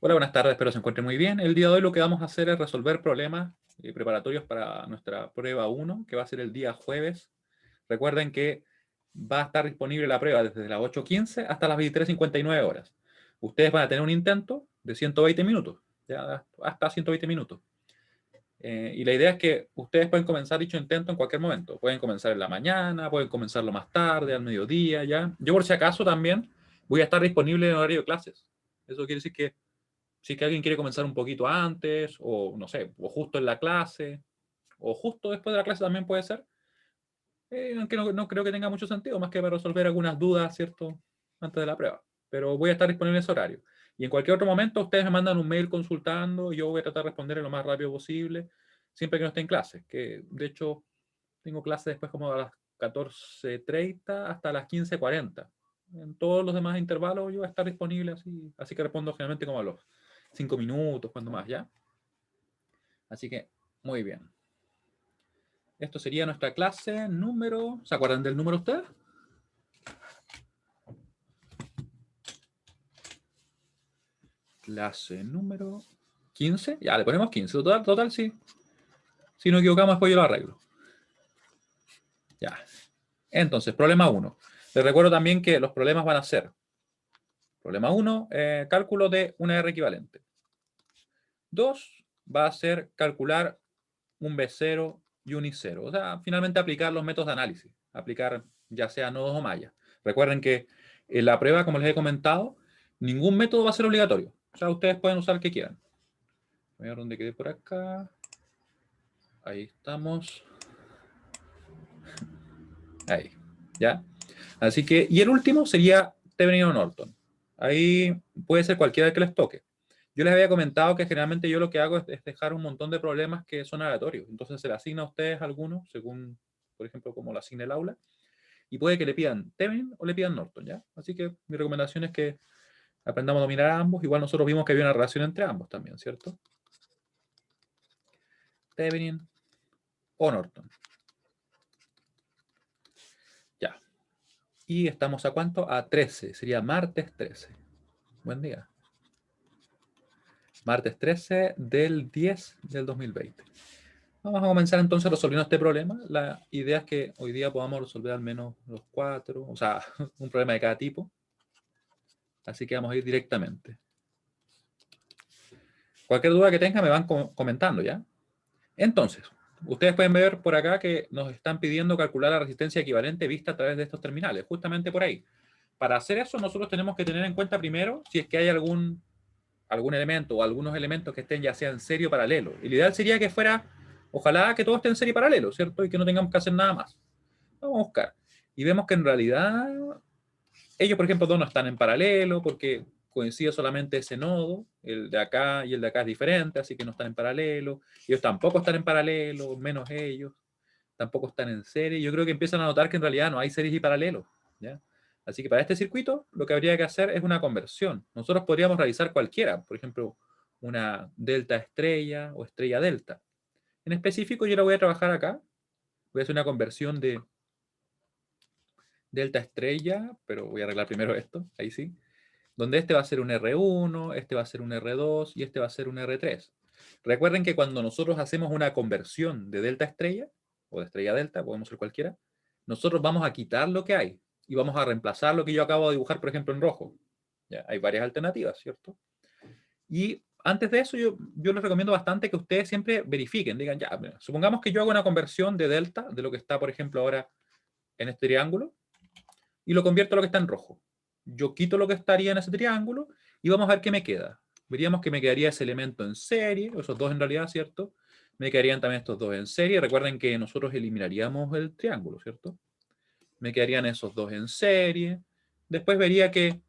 Hola, buenas tardes, espero se encuentren muy bien. El día de hoy lo que vamos a hacer es resolver problemas preparatorios para nuestra prueba 1, que va a ser el día jueves. Recuerden que va a estar disponible la prueba desde las 8:15 hasta las 23:59 horas. Ustedes van a tener un intento de 120 minutos, ya hasta 120 minutos. Y la idea es que ustedes pueden comenzar dicho intento en cualquier momento. Pueden comenzar en la mañana, pueden comenzarlo más tarde, al mediodía, ya. Yo por si acaso también voy a estar disponible en horario de clases. Eso quiere decir que si es que alguien quiere comenzar un poquito antes, o no sé, o justo en la clase, o justo después de la clase también puede ser, aunque no creo que tenga mucho sentido, más que para resolver algunas dudas, ¿cierto? Antes de la prueba. Pero voy a estar disponible en ese horario. Y en cualquier otro momento ustedes me mandan un mail consultando, y yo voy a tratar de responder lo más rápido posible, siempre que no esté en clase, que de hecho tengo clase después como a las 14:30 hasta las 15:40. En todos los demás intervalos yo voy a estar disponible así que respondo generalmente como a los 5 minutos, cuando más, ¿ya? Así que, muy bien. Esto sería nuestra clase número... ¿Se acuerdan del número ustedes? Clase número 15. Ya, le ponemos 15. Total, sí. Si nos equivocamos, después yo lo arreglo. Ya. Entonces, problema 1. Les recuerdo también que los problemas van a ser: problema 1, cálculo de una R equivalente. 2, va a ser calcular un B0 y un I0. O sea, finalmente aplicar los métodos de análisis. Aplicar ya sea nodos o mallas. Recuerden que en la prueba, como les he comentado, ningún método va a ser obligatorio. O sea, ustedes pueden usar el que quieran. Voy a ver dónde quedé por acá. Ahí estamos. Ahí. ¿Ya? Así que, y el último sería Thevenin o Norton. Ahí puede ser cualquiera que les toque. Yo les había comentado que generalmente yo lo que hago es dejar un montón de problemas que son aleatorios. Entonces se le asigna a ustedes algunos, según, por ejemplo, como lo asigne el aula, y puede que le pidan Thevenin o le pidan Norton, ¿ya? Así que mi recomendación es que aprendamos a dominar a ambos. Igual nosotros vimos que había una relación entre ambos también, ¿cierto? Thevenin o Norton. Ya. Y estamos ¿a cuánto? A 13. Sería martes 13. Buen día. Martes 13 del 10 del 2020. Vamos a comenzar entonces resolviendo este problema. La idea es que hoy día podamos resolver al menos los 4, o sea, un problema de cada tipo. Así que vamos a ir directamente. Cualquier duda que tengan me van comentando, ¿ya? Entonces, ustedes pueden ver por acá que nos están pidiendo calcular la resistencia equivalente vista a través de estos terminales, justamente por ahí. Para hacer eso, nosotros tenemos que tener en cuenta primero si es que hay algún elemento o algunos elementos que estén ya sea en serie o paralelo. Y lo ideal sería que fuera, ojalá que todo esté en serie y paralelo, ¿cierto? Y que no tengamos que hacer nada más. Vamos a buscar. Y vemos que en realidad ellos, por ejemplo, dos no están en paralelo porque coincide solamente ese nodo. El de acá y el de acá es diferente, así que no están en paralelo. Ellos tampoco están en paralelo, menos ellos. Tampoco están en serie. Yo creo que empiezan a notar que en realidad no hay series y paralelos, ¿ya? Así que para este circuito lo que habría que hacer es una conversión. Nosotros podríamos realizar cualquiera, por ejemplo, una delta estrella o estrella delta. En específico yo la voy a trabajar acá. Voy a hacer una conversión de delta estrella, pero voy a arreglar primero esto, ahí sí. Donde este va a ser un R1, este va a ser un R2 y este va a ser un R3. Recuerden que cuando nosotros hacemos una conversión de delta estrella, o de estrella delta, podemos ser cualquiera, nosotros vamos a quitar lo que hay y vamos a reemplazar lo que yo acabo de dibujar, por ejemplo, en rojo. Ya, hay varias alternativas, ¿cierto? Y antes de eso, yo les recomiendo bastante que ustedes siempre verifiquen, digan, ya, mira, supongamos que yo hago una conversión de delta, de lo que está, por ejemplo, ahora en este triángulo, y lo convierto a lo que está en rojo. Yo quito lo que estaría en ese triángulo y vamos a ver qué me queda. Veríamos que me quedaría ese elemento en serie, esos dos en realidad, ¿cierto? Me quedarían también estos dos en serie. Recuerden que nosotros eliminaríamos el triángulo, ¿cierto? Me quedarían esos dos en serie. Después vería que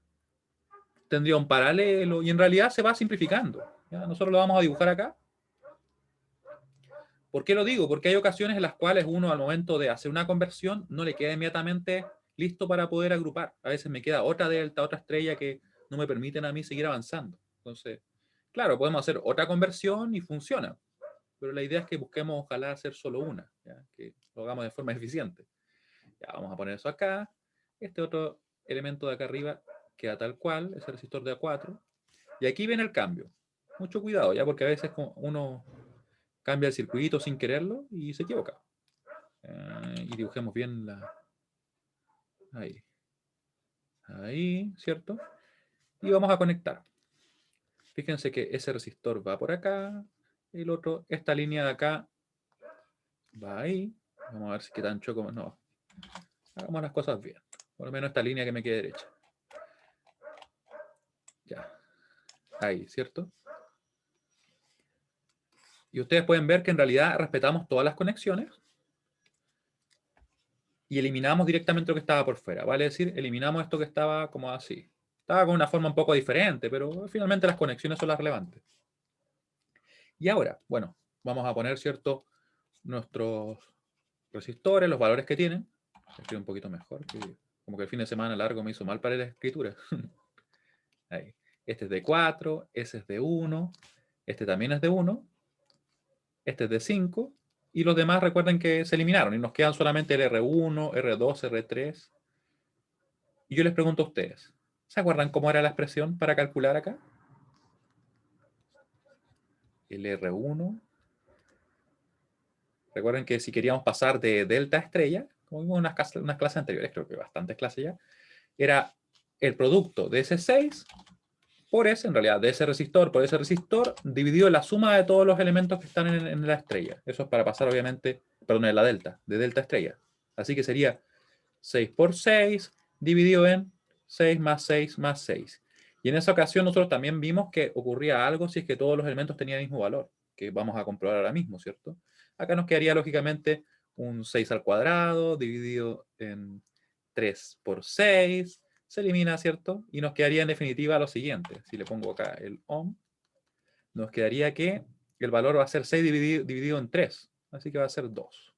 tendría un paralelo y en realidad se va simplificando. ¿Ya? Nosotros lo vamos a dibujar acá. ¿Por qué lo digo? Porque hay ocasiones en las cuales uno al momento de hacer una conversión no le queda inmediatamente listo para poder agrupar. A veces me queda otra delta, otra estrella que no me permiten a mí seguir avanzando. Entonces, claro, podemos hacer otra conversión y funciona. Pero la idea es que busquemos, ojalá, hacer solo una, ¿ya? Que lo hagamos de forma eficiente. Ya, vamos a poner eso acá. Este otro elemento de acá arriba queda tal cual, ese resistor de A4. Y aquí viene el cambio. Mucho cuidado, ya, porque a veces uno cambia el circuito sin quererlo y se equivoca. Y dibujemos bien la... Ahí. Ahí, ¿cierto? Y vamos a conectar. Fíjense que ese resistor va por acá. El otro, esta línea de acá, va ahí. Vamos a ver si qué tan choco. No. Hagamos las cosas bien. Por lo menos esta línea que me quede derecha. Ya. Ahí, ¿cierto? Y ustedes pueden ver que en realidad respetamos todas las conexiones y eliminamos directamente lo que estaba por fuera. Vale decir, eliminamos esto que estaba como así. Estaba con una forma un poco diferente, pero finalmente las conexiones son las relevantes. Y ahora, bueno, vamos a poner, ¿cierto?, nuestros resistores, los valores que tienen. Escribo un poquito mejor, que como que el fin de semana largo me hizo mal para la escritura. Ahí. Este es de 4, ese es de 1, este también es de 1, este es de 5, y los demás recuerden que se eliminaron y nos quedan solamente el R1, R2, R3. Y yo les pregunto a ustedes, ¿se acuerdan cómo era la expresión para calcular acá? El R1. Recuerden que si queríamos pasar de delta a estrella, como vimos en unas clases anteriores, creo que bastantes clases ya, era el producto de ese 6 por ese, en realidad, de ese resistor por ese resistor, dividido la suma de todos los elementos que están en la estrella. Eso es para pasar, obviamente, perdón, en la delta, de delta a estrella. Así que sería 6 por 6 dividido en 6 más 6 más 6. Y en esa ocasión nosotros también vimos que ocurría algo si es que todos los elementos tenían el mismo valor, que vamos a comprobar ahora mismo, ¿cierto? Acá nos quedaría lógicamente un 6 al cuadrado dividido en 3 por 6. Se elimina, ¿cierto? Y nos quedaría en definitiva lo siguiente. Si le pongo acá el ohm, nos quedaría que el valor va a ser 6 dividido en 3. Así que va a ser 2.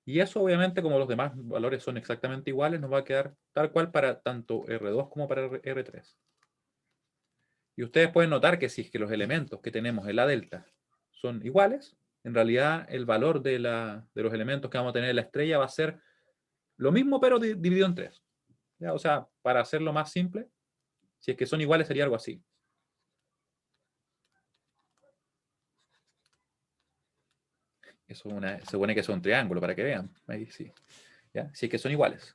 Y eso obviamente, como los demás valores son exactamente iguales, nos va a quedar tal cual para tanto R2 como para R3. Y ustedes pueden notar que si es que los elementos que tenemos en la delta son iguales, en realidad el valor de los elementos que vamos a tener en la estrella va a ser lo mismo, pero dividido en 3. ¿Ya? O sea, para hacerlo más simple, si es que son iguales sería algo así. Eso se supone que es un triángulo, para que vean. Ahí sí. ¿Ya? Si es que son iguales.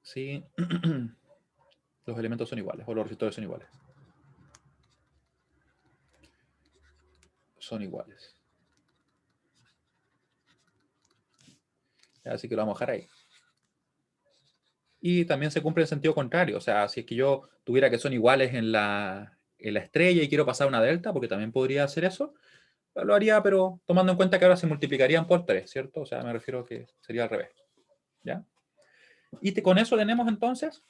Sí. Los elementos son iguales, o los resistores son iguales. Son iguales. Así que lo vamos a dejar ahí. Y también se cumple en sentido contrario. O sea, si es que yo tuviera que son iguales en la estrella y quiero pasar una delta, porque también podría hacer eso, lo haría, pero tomando en cuenta que ahora se multiplicarían por 3, ¿cierto? O sea, me refiero a que sería al revés. ¿Ya? Y con eso tenemos entonces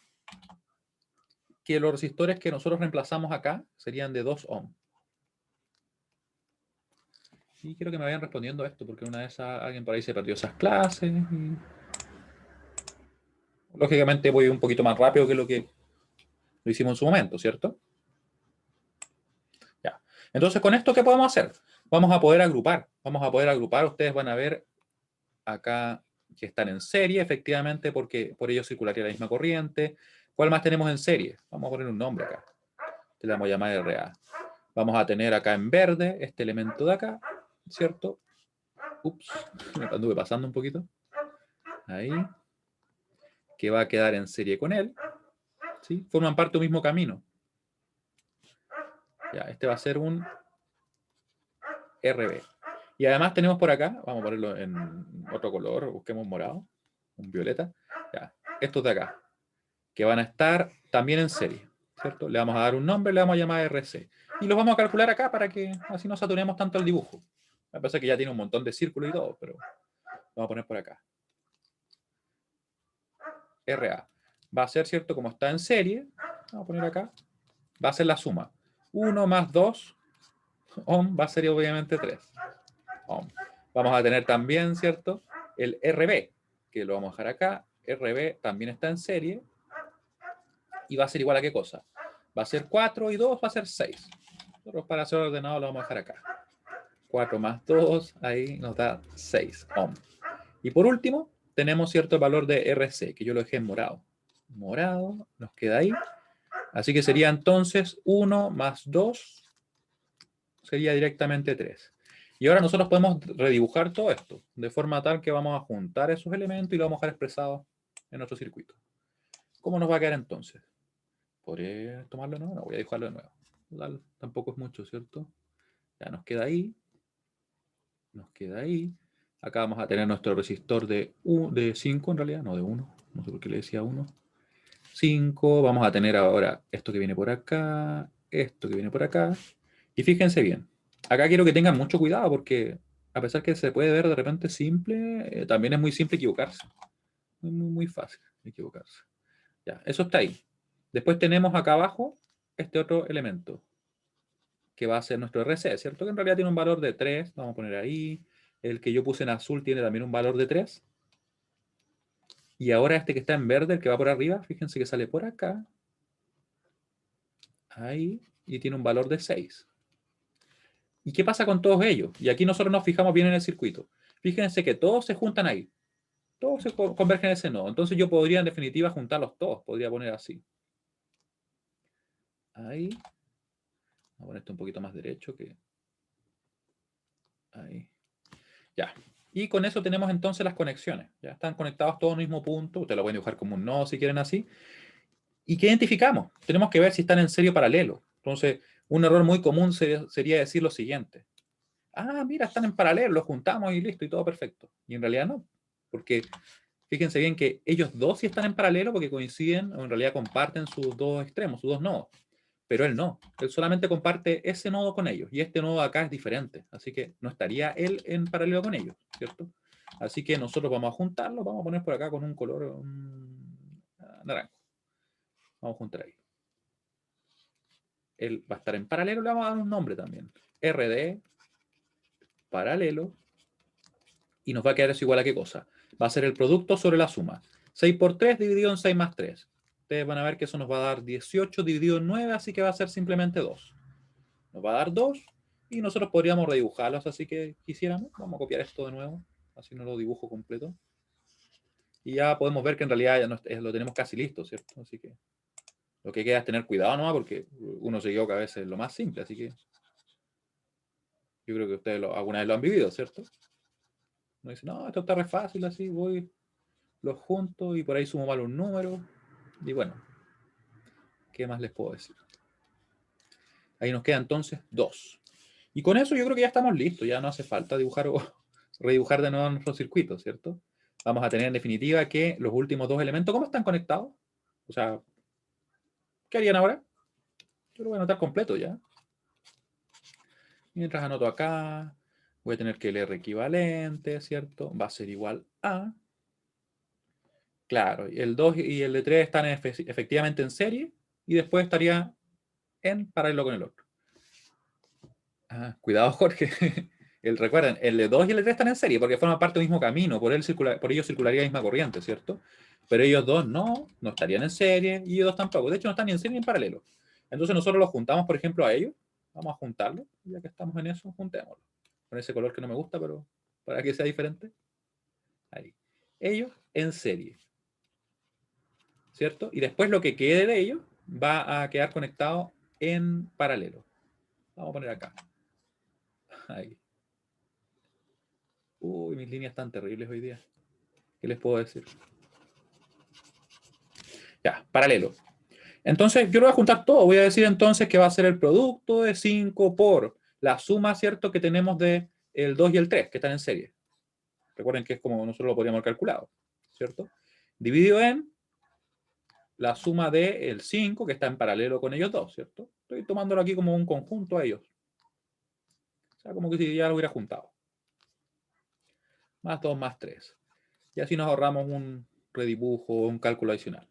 que los resistores que nosotros reemplazamos acá serían de 2 ohm. Y quiero que me vayan respondiendo esto, porque una vez alguien por ahí se perdió esas clases. Y... lógicamente voy un poquito más rápido que lo que lo hicimos en su momento, ¿cierto? Ya. Entonces, con esto, ¿qué podemos hacer? Vamos a poder agrupar. Vamos a poder agrupar. Ustedes van a ver acá que están en serie, efectivamente, porque por ello circularía la misma corriente. ¿Cuál más tenemos en serie? Vamos a poner un nombre acá. Le vamos a llamar RA. Vamos a tener acá en verde este elemento de acá, ¿cierto? Ups, me anduve pasando un poquito. Ahí. Que va a quedar en serie con él. ¿Sí? Forman parte de un mismo camino. Ya, este va a ser un RB. Y además tenemos por acá, vamos a ponerlo en otro color, busquemos morado, un violeta. Ya, estos de acá, que van a estar también en serie, ¿cierto? Le vamos a dar un nombre, le vamos a llamar RC. Y los vamos a calcular acá para que así no saturemos tanto el dibujo. Me parece que ya tiene un montón de círculos y todo, pero lo vamos a poner por acá. RA. Va a ser, ¿cierto? Como está en serie, vamos a poner acá, va a ser la suma. 1 más 2 ohm va a ser obviamente 3 ohm. Vamos a tener también, ¿cierto? El RB, que lo vamos a dejar acá. RB también está en serie. Y va a ser igual a qué cosa. Va a ser 4 y 2 va a ser 6. Nosotros para hacer ordenado lo vamos a dejar acá. 4 más 2, ahí nos da 6 ohm. Y por último, tenemos cierto valor de RC, que yo lo dejé en morado. morado, nos queda ahí. Así que sería entonces 1 más 2, sería directamente 3. Y ahora nosotros podemos redibujar todo esto, de forma tal que vamos a juntar esos elementos y lo vamos a dejar expresado en nuestro circuito. ¿Cómo nos va a quedar entonces? ¿Podré tomarlo de nuevo? No, voy a dibujarlo de nuevo. Tampoco es mucho, ¿cierto? Ya nos queda ahí. Nos queda ahí. Acá vamos a tener nuestro resistor de 5 en realidad, no de 1. No sé por qué le decía 1. 5. Vamos a tener ahora esto que viene por acá, esto que viene por acá. Y fíjense bien. Acá quiero que tengan mucho cuidado porque a pesar que se puede ver de repente simple, también es muy simple equivocarse. Muy fácil equivocarse. Ya, eso está ahí. Después tenemos acá abajo este otro elemento que va a ser nuestro RC, ¿cierto? Que en realidad tiene un valor de 3. Vamos a poner ahí. El que yo puse en azul tiene también un valor de 3. Y ahora este que está en verde, el que va por arriba, fíjense que sale por acá. Ahí. Y tiene un valor de 6. ¿Y qué pasa con todos ellos? Y aquí nosotros nos fijamos bien en el circuito. Fíjense que todos se juntan ahí. Todos se convergen en ese nodo. Entonces yo podría en definitiva juntarlos todos. Podría poner así. Ahí. Voy a poner esto un poquito más derecho que... Ahí. Ya. Y con eso tenemos entonces las conexiones. Ya están conectados todos al mismo punto. Ustedes lo pueden dibujar como un nodo si quieren así. ¿Y qué identificamos? Tenemos que ver si están en serie o paralelo. Entonces, un error muy común sería decir lo siguiente. Ah, mira, están en paralelo, los juntamos y listo, y todo perfecto. Y en realidad no. Porque fíjense bien que ellos dos sí están en paralelo porque coinciden o en realidad comparten sus dos extremos, sus dos nodos. Pero él no. Él solamente comparte ese nodo con ellos. Y este nodo acá es diferente. Así que no estaría él en paralelo con ellos, ¿cierto? Así que nosotros vamos a juntarlo. Vamos a poner por acá con un color naranjo. Vamos a juntar ahí. Él va a estar en paralelo. Le vamos a dar un nombre también. RD, paralelo. Y nos va a quedar eso igual a qué cosa. Va a ser el producto sobre la suma. 6 por 3 dividido en 6 más 3. Ustedes van a ver que eso nos va a dar 18 dividido en 9, así que va a ser simplemente 2. Nos va a dar 2 y nosotros podríamos redibujarlos así que quisiéramos. Vamos a copiar esto de nuevo, así no lo dibujo completo. Y ya podemos ver que en realidad ya lo tenemos casi listo, ¿cierto? Así que lo que queda es tener cuidado nomás porque uno se equivoca a veces lo más simple, así que yo creo que ustedes alguna vez lo han vivido, ¿cierto? Uno dice, no, esto está re fácil, así voy, los junto y por ahí sumo mal un número. Y bueno, ¿qué más les puedo decir? Ahí nos queda entonces 2. Y con eso yo creo que ya estamos listos, ya no hace falta dibujar o redibujar de nuevo nuestro circuito, ¿cierto? Vamos a tener en definitiva que los últimos dos elementos, ¿cómo están conectados? O sea, ¿qué harían ahora? Yo lo voy a anotar completo ya. Mientras anoto acá, voy a tener que el R equivalente, ¿cierto? Va a ser igual a... Claro, el 2 y el de 3 están efectivamente en serie y después estaría en paralelo con el otro. Ah, cuidado, Jorge. Recuerden, el de 2 y el de 3 están en serie porque forman parte del mismo camino, por ellos circularía la misma corriente, ¿cierto? Pero ellos dos no estarían en serie y ellos dos tampoco. De hecho, no están ni en serie ni en paralelo. Entonces nosotros los juntamos, por ejemplo, a ellos. Vamos a juntarlos, ya que estamos en eso, juntémoslos. Con ese color que no me gusta, pero para que sea diferente. Ahí. Ellos en serie, ¿cierto? Y después lo que quede de ellos va a quedar conectado en paralelo. Vamos a poner acá. Ahí. Uy, mis líneas están terribles hoy día. ¿Qué les puedo decir? Ya, paralelo. Entonces, yo lo voy a juntar todo. Voy a decir entonces que va a ser el producto de 5 por la suma, ¿cierto?, que tenemos de el 2 y el 3, que están en serie. Recuerden que es como nosotros lo podríamos haber calculado, ¿cierto? Dividido en la suma de el 5, que está en paralelo con ellos dos, ¿cierto? Estoy tomándolo aquí como un conjunto a ellos. O sea, como que si ya lo hubiera juntado. Más 2 más 3. Y así nos ahorramos un redibujo, un cálculo adicional.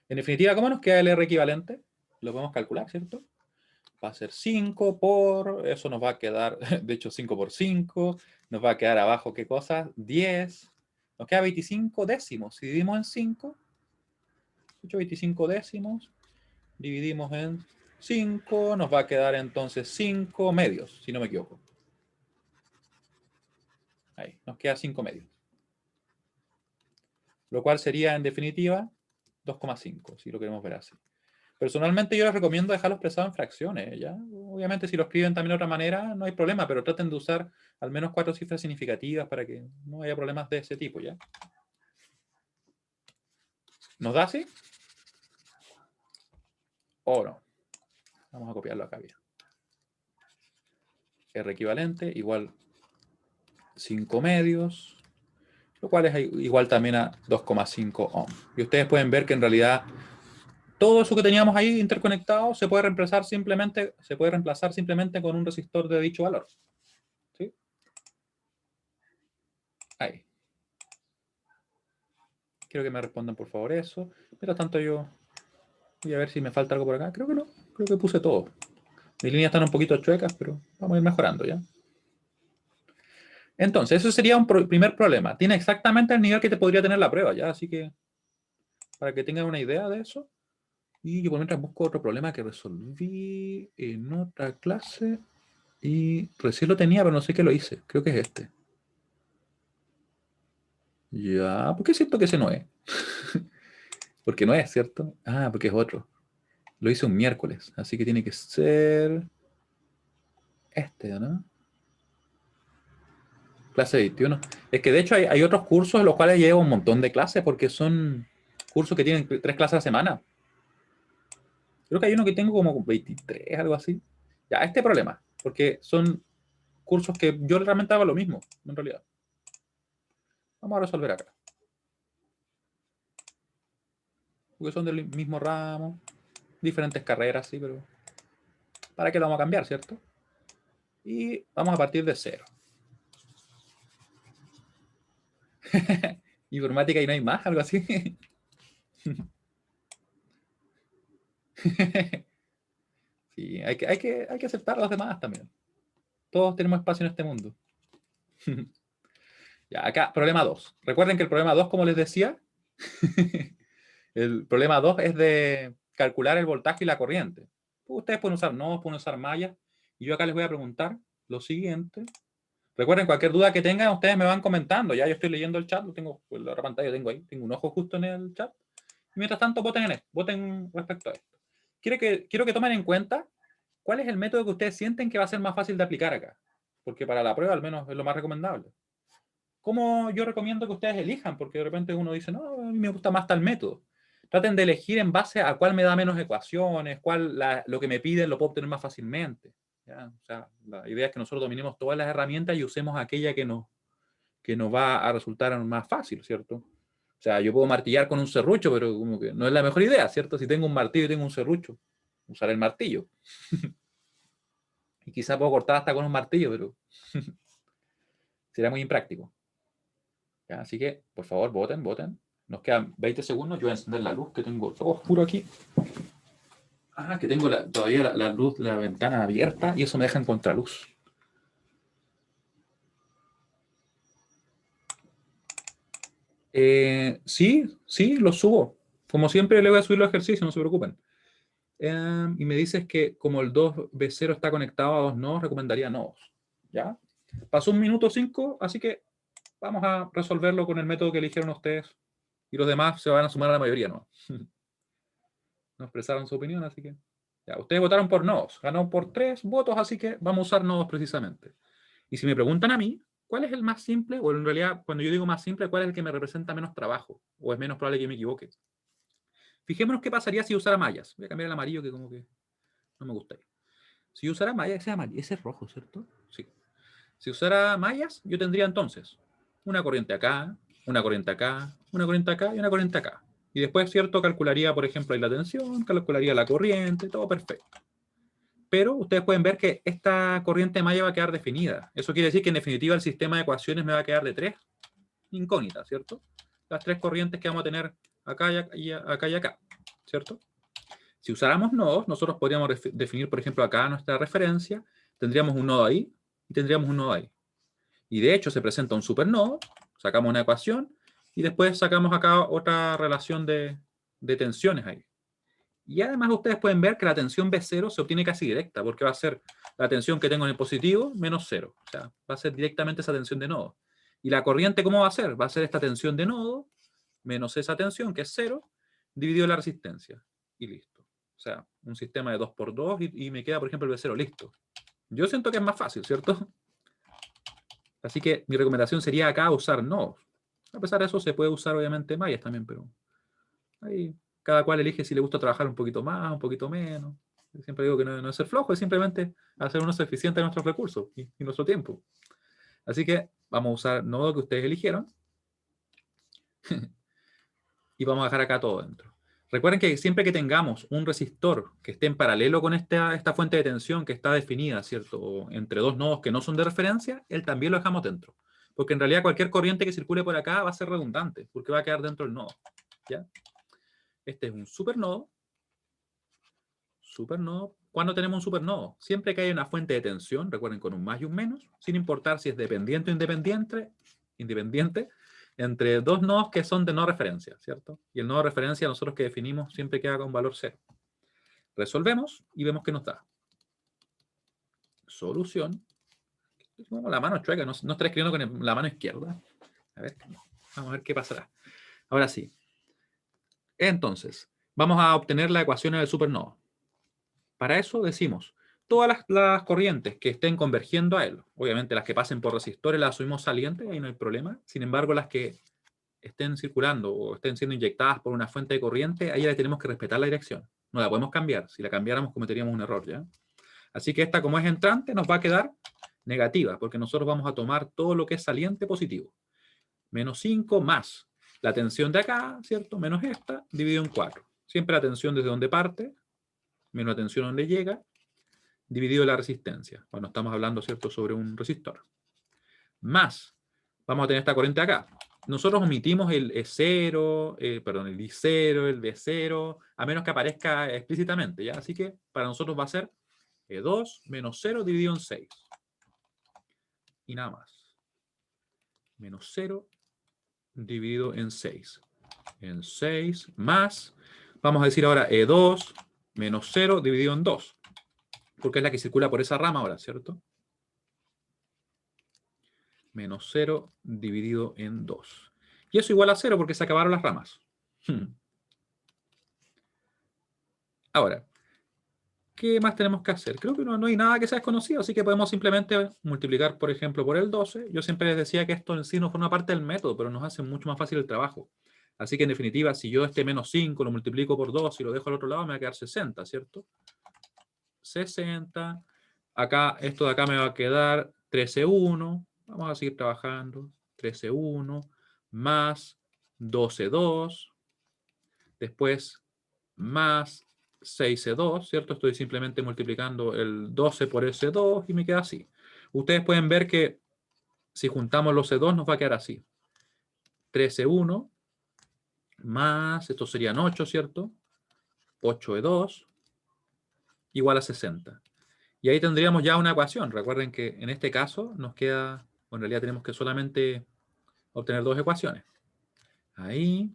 En definitiva, ¿cómo nos queda el R equivalente? Lo podemos calcular, ¿cierto? Va a ser 5 por, eso nos va a quedar, de hecho 5 por 5, nos va a quedar abajo, ¿qué cosa? 10, nos queda 25 décimos. Si dividimos en 5, 25 décimos, dividimos en 5, nos va a quedar entonces 5 medios, si no me equivoco. Ahí, nos queda 5 medios. Lo cual sería, en definitiva, 2,5, si lo queremos ver así. Personalmente yo les recomiendo dejarlo expresado en fracciones, ¿ya? Obviamente si lo escriben también de otra manera no hay problema, pero traten de usar al menos 4 cifras significativas para que no haya problemas de ese tipo, ¿ya? ¿Nos da así? ¿O no? Vamos a copiarlo acá bien. R equivalente igual 5 medios, lo cual es igual también a 2,5 ohm. Y ustedes pueden ver que en realidad todo eso que teníamos ahí interconectado se puede reemplazar simplemente con un resistor de dicho valor. ¿Sí? Ahí. Quiero que me respondan por favor eso. Mientras tanto yo voy a ver si me falta algo por acá. Creo que no. Creo que puse todo. Mis líneas están un poquito chuecas, pero vamos a ir mejorando ya. Entonces, eso sería un primer problema. Tiene exactamente el nivel que te podría tener la prueba, ¿ya? Así que, para que tengan una idea de eso. Y yo por mientras busco otro problema que resolví en otra clase. Y recién lo tenía, pero no sé qué lo hice. Creo que es este. Ya, ¿por qué siento que ese no es? Porque no es, ¿cierto? Ah, porque es otro. Lo hice un miércoles, así que tiene que ser este, ¿no? Clase 21. Es que de hecho hay otros cursos en los cuales llevo un montón de clases porque son cursos que tienen 3 clases a la semana. Creo que hay uno que tengo como 23, algo así. Ya, este problema, porque son cursos que yo realmente hago lo mismo, en realidad. Vamos a resolver acá. Porque son del mismo ramo, diferentes carreras, sí, pero ¿para qué lo vamos a cambiar, cierto? Y vamos a partir de 0. Informática y no hay más, algo así. Sí, hay que aceptar a los demás también. Todos tenemos espacio en este mundo. Ya, acá, problema 2. Recuerden que el problema 2, como les decía, el problema 2 es de calcular el voltaje y la corriente. Ustedes pueden usar nodos, pueden usar mallas. Y yo acá les voy a preguntar lo siguiente. Recuerden, cualquier duda que tengan, ustedes me van comentando. Ya yo estoy leyendo el chat, lo tengo en la otra pantalla, tengo ahí. Tengo un ojo justo en el chat. Y mientras tanto, voten en esto, voten respecto a esto. Quiero que tomen en cuenta cuál es el método que ustedes sienten que va a ser más fácil de aplicar acá. Porque para la prueba al menos es lo más recomendable. ¿Cómo yo recomiendo que ustedes elijan? Porque de repente uno dice, no, a mí me gusta más tal método. Traten de elegir en base a cuál me da menos ecuaciones, lo que me piden lo puedo obtener más fácilmente. ¿Ya? O sea, la idea es que nosotros dominemos todas las herramientas y usemos aquella que nos va a resultar más fácil, ¿cierto? O sea, yo puedo martillar con un serrucho, pero como que no es la mejor idea, ¿cierto? Si tengo un martillo y tengo un serrucho, usar el martillo. Y quizá puedo cortar hasta con un martillo, pero será muy impráctico. ¿Ya? Así que, por favor, voten, voten. Nos quedan 20 segundos. Yo voy a encender la luz, que tengo todo oscuro aquí. Ah, que tengo todavía la luz, la ventana abierta, y eso me deja en contraluz. Sí, lo subo. Como siempre, le voy a subir los ejercicios, no se preocupen. Y me dices que como el 2B0 está conectado a 2 nodos, recomendaría nodos. ¿Ya? Pasó 1 minuto 5, así que vamos a resolverlo con el método que eligieron ustedes. Y los demás se van a sumar a la mayoría, ¿no? No expresaron su opinión, así que... Ya, ustedes votaron por nodos. Ganó por 3 votos, así que vamos a usar nodos precisamente. Y si me preguntan a mí, ¿cuál es el más simple? O en realidad, cuando yo digo más simple, ¿cuál es el que me representa menos trabajo? ¿O es menos probable que me equivoque? Fijémonos qué pasaría si usara mallas. Voy a cambiar el amarillo, que como que no me gusta. Si usara mallas, ese es rojo, ¿cierto? Sí. Si usara mallas, yo tendría entonces una corriente acá, una corriente acá, una corriente acá y una corriente acá. Y después, ¿cierto? Calcularía, por ejemplo, ahí la tensión, calcularía la corriente, todo perfecto. Pero ustedes pueden ver que esta corriente de malla va a quedar definida. Eso quiere decir que en definitiva el sistema de ecuaciones me va a quedar de 3 incógnitas, ¿cierto? Las 3 corrientes que vamos a tener acá y acá y acá, ¿cierto? Si usáramos nodos, nosotros podríamos definir, por ejemplo, acá nuestra referencia, tendríamos un nodo ahí y tendríamos un nodo ahí. Y de hecho se presenta un supernodo, sacamos una ecuación y después sacamos acá otra relación de tensiones ahí. Y además ustedes pueden ver que la tensión B0 se obtiene casi directa, porque va a ser la tensión que tengo en el positivo menos 0. O sea, va a ser directamente esa tensión de nodo. Y la corriente, ¿cómo va a ser? Va a ser esta tensión de nodo menos esa tensión, que es 0, dividido la resistencia. Y listo. O sea, un sistema de 2 por 2 y me queda, por ejemplo, el B0 listo. Yo siento que es más fácil, ¿cierto? Así que mi recomendación sería acá usar nodos. A pesar de eso, se puede usar obviamente mallas también, pero ahí cada cual elige si le gusta trabajar un poquito más, un poquito menos. Yo siempre digo que no es ser flojo, es simplemente hacer un uso eficiente de nuestros recursos y nuestro tiempo. Así que vamos a usar nodo que ustedes eligieron. Y vamos a dejar acá todo dentro. Recuerden que siempre que tengamos un resistor que esté en paralelo con esta fuente de tensión que está definida, ¿cierto? Entre dos nodos que no son de referencia, él también lo dejamos dentro. Porque en realidad cualquier corriente que circule por acá va a ser redundante, porque va a quedar dentro del nodo. ¿Ya? Este es un supernodo. Supernodo. ¿Cuándo tenemos un supernodo? Siempre que haya una fuente de tensión, recuerden, con un más y un menos, sin importar si es dependiente o independiente, entre dos nodos que son de no referencia, ¿cierto? Y el nodo de referencia nosotros que definimos siempre queda con valor 0. Resolvemos y vemos qué nos da. Solución. La mano chueca, no estaré escribiendo con la mano izquierda. A ver, vamos a ver qué pasará. Ahora sí. Entonces, vamos a obtener la ecuación del supernodo. Para eso decimos, todas las corrientes que estén convergiendo a él, obviamente las que pasen por resistores las asumimos salientes, ahí no hay problema. Sin embargo, las que estén circulando o estén siendo inyectadas por una fuente de corriente, ahí le tenemos que respetar la dirección. No la podemos cambiar. Si la cambiáramos cometeríamos un error, ¿ya? Así que esta, como es entrante, nos va a quedar negativa, porque nosotros vamos a tomar todo lo que es saliente positivo. Menos 5 más la tensión de acá, ¿cierto? Menos esta, dividido en 4. Siempre la tensión desde donde parte, menos la tensión donde llega, dividido la resistencia. Cuando estamos hablando, ¿cierto?, sobre un resistor. Más, vamos a tener esta corriente acá. Nosotros omitimos el E0, el I0, el B0, a menos que aparezca explícitamente, ¿ya? Así que para nosotros va a ser E2 menos 0 dividido en 6. Y nada más. Menos 0 dividido en 6. En 6 más, vamos a decir ahora E2 menos 0 dividido en 2. Porque es la que circula por esa rama ahora, ¿cierto? Menos 0 dividido en 2. Y eso igual a 0 porque se acabaron las ramas. Ahora, ¿qué más tenemos que hacer? Creo que no hay nada que sea desconocido, así que podemos simplemente multiplicar, por ejemplo, por el 12. Yo siempre les decía que esto en sí no forma parte del método, pero nos hace mucho más fácil el trabajo. Así que en definitiva, si yo este menos 5 lo multiplico por 2 y lo dejo al otro lado, me va a quedar 60, ¿cierto? 60. Acá, esto de acá me va a quedar 13,1. Vamos a seguir trabajando. 13,1 más 12,2. Después más 6C2, ¿cierto? Estoy simplemente multiplicando el 12 por ese 2 y me queda así. Ustedes pueden ver que si juntamos los C2 nos va a quedar así. 13,1 más, estos serían 8, ¿cierto? 8E2 igual a 60. Y ahí tendríamos ya una ecuación. Recuerden que en este caso nos queda, o en realidad tenemos que solamente obtener dos ecuaciones. Ahí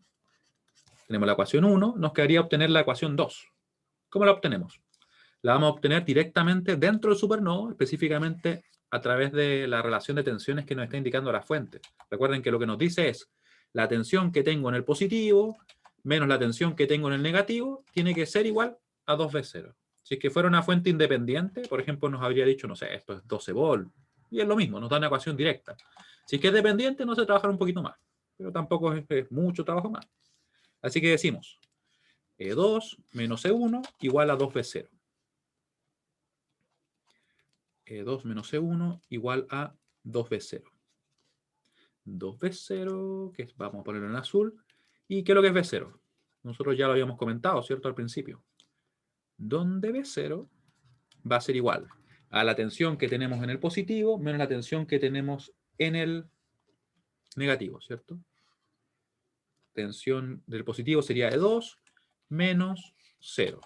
tenemos la ecuación 1, nos quedaría obtener la ecuación 2. ¿Cómo la obtenemos? La vamos a obtener directamente dentro del supernodo, específicamente a través de la relación de tensiones que nos está indicando la fuente. Recuerden que lo que nos dice es la tensión que tengo en el positivo menos la tensión que tengo en el negativo tiene que ser igual a 2V0. Si es que fuera una fuente independiente, por ejemplo, nos habría dicho, no sé, esto es 12 volt. Y es lo mismo, nos da una ecuación directa. Si es que es dependiente, nos hace trabajar un poquito más. Pero tampoco es mucho trabajo más. Así que decimos, E2 menos E1 igual a 2V0. E2 menos E1 igual a 2V0. 2V0, que vamos a ponerlo en azul. ¿Y qué es lo que es V0? Nosotros ya lo habíamos comentado, ¿cierto? Al principio. Donde V0 va a ser igual a la tensión que tenemos en el positivo menos la tensión que tenemos en el negativo, ¿cierto? Tensión del positivo sería E2 menos 0.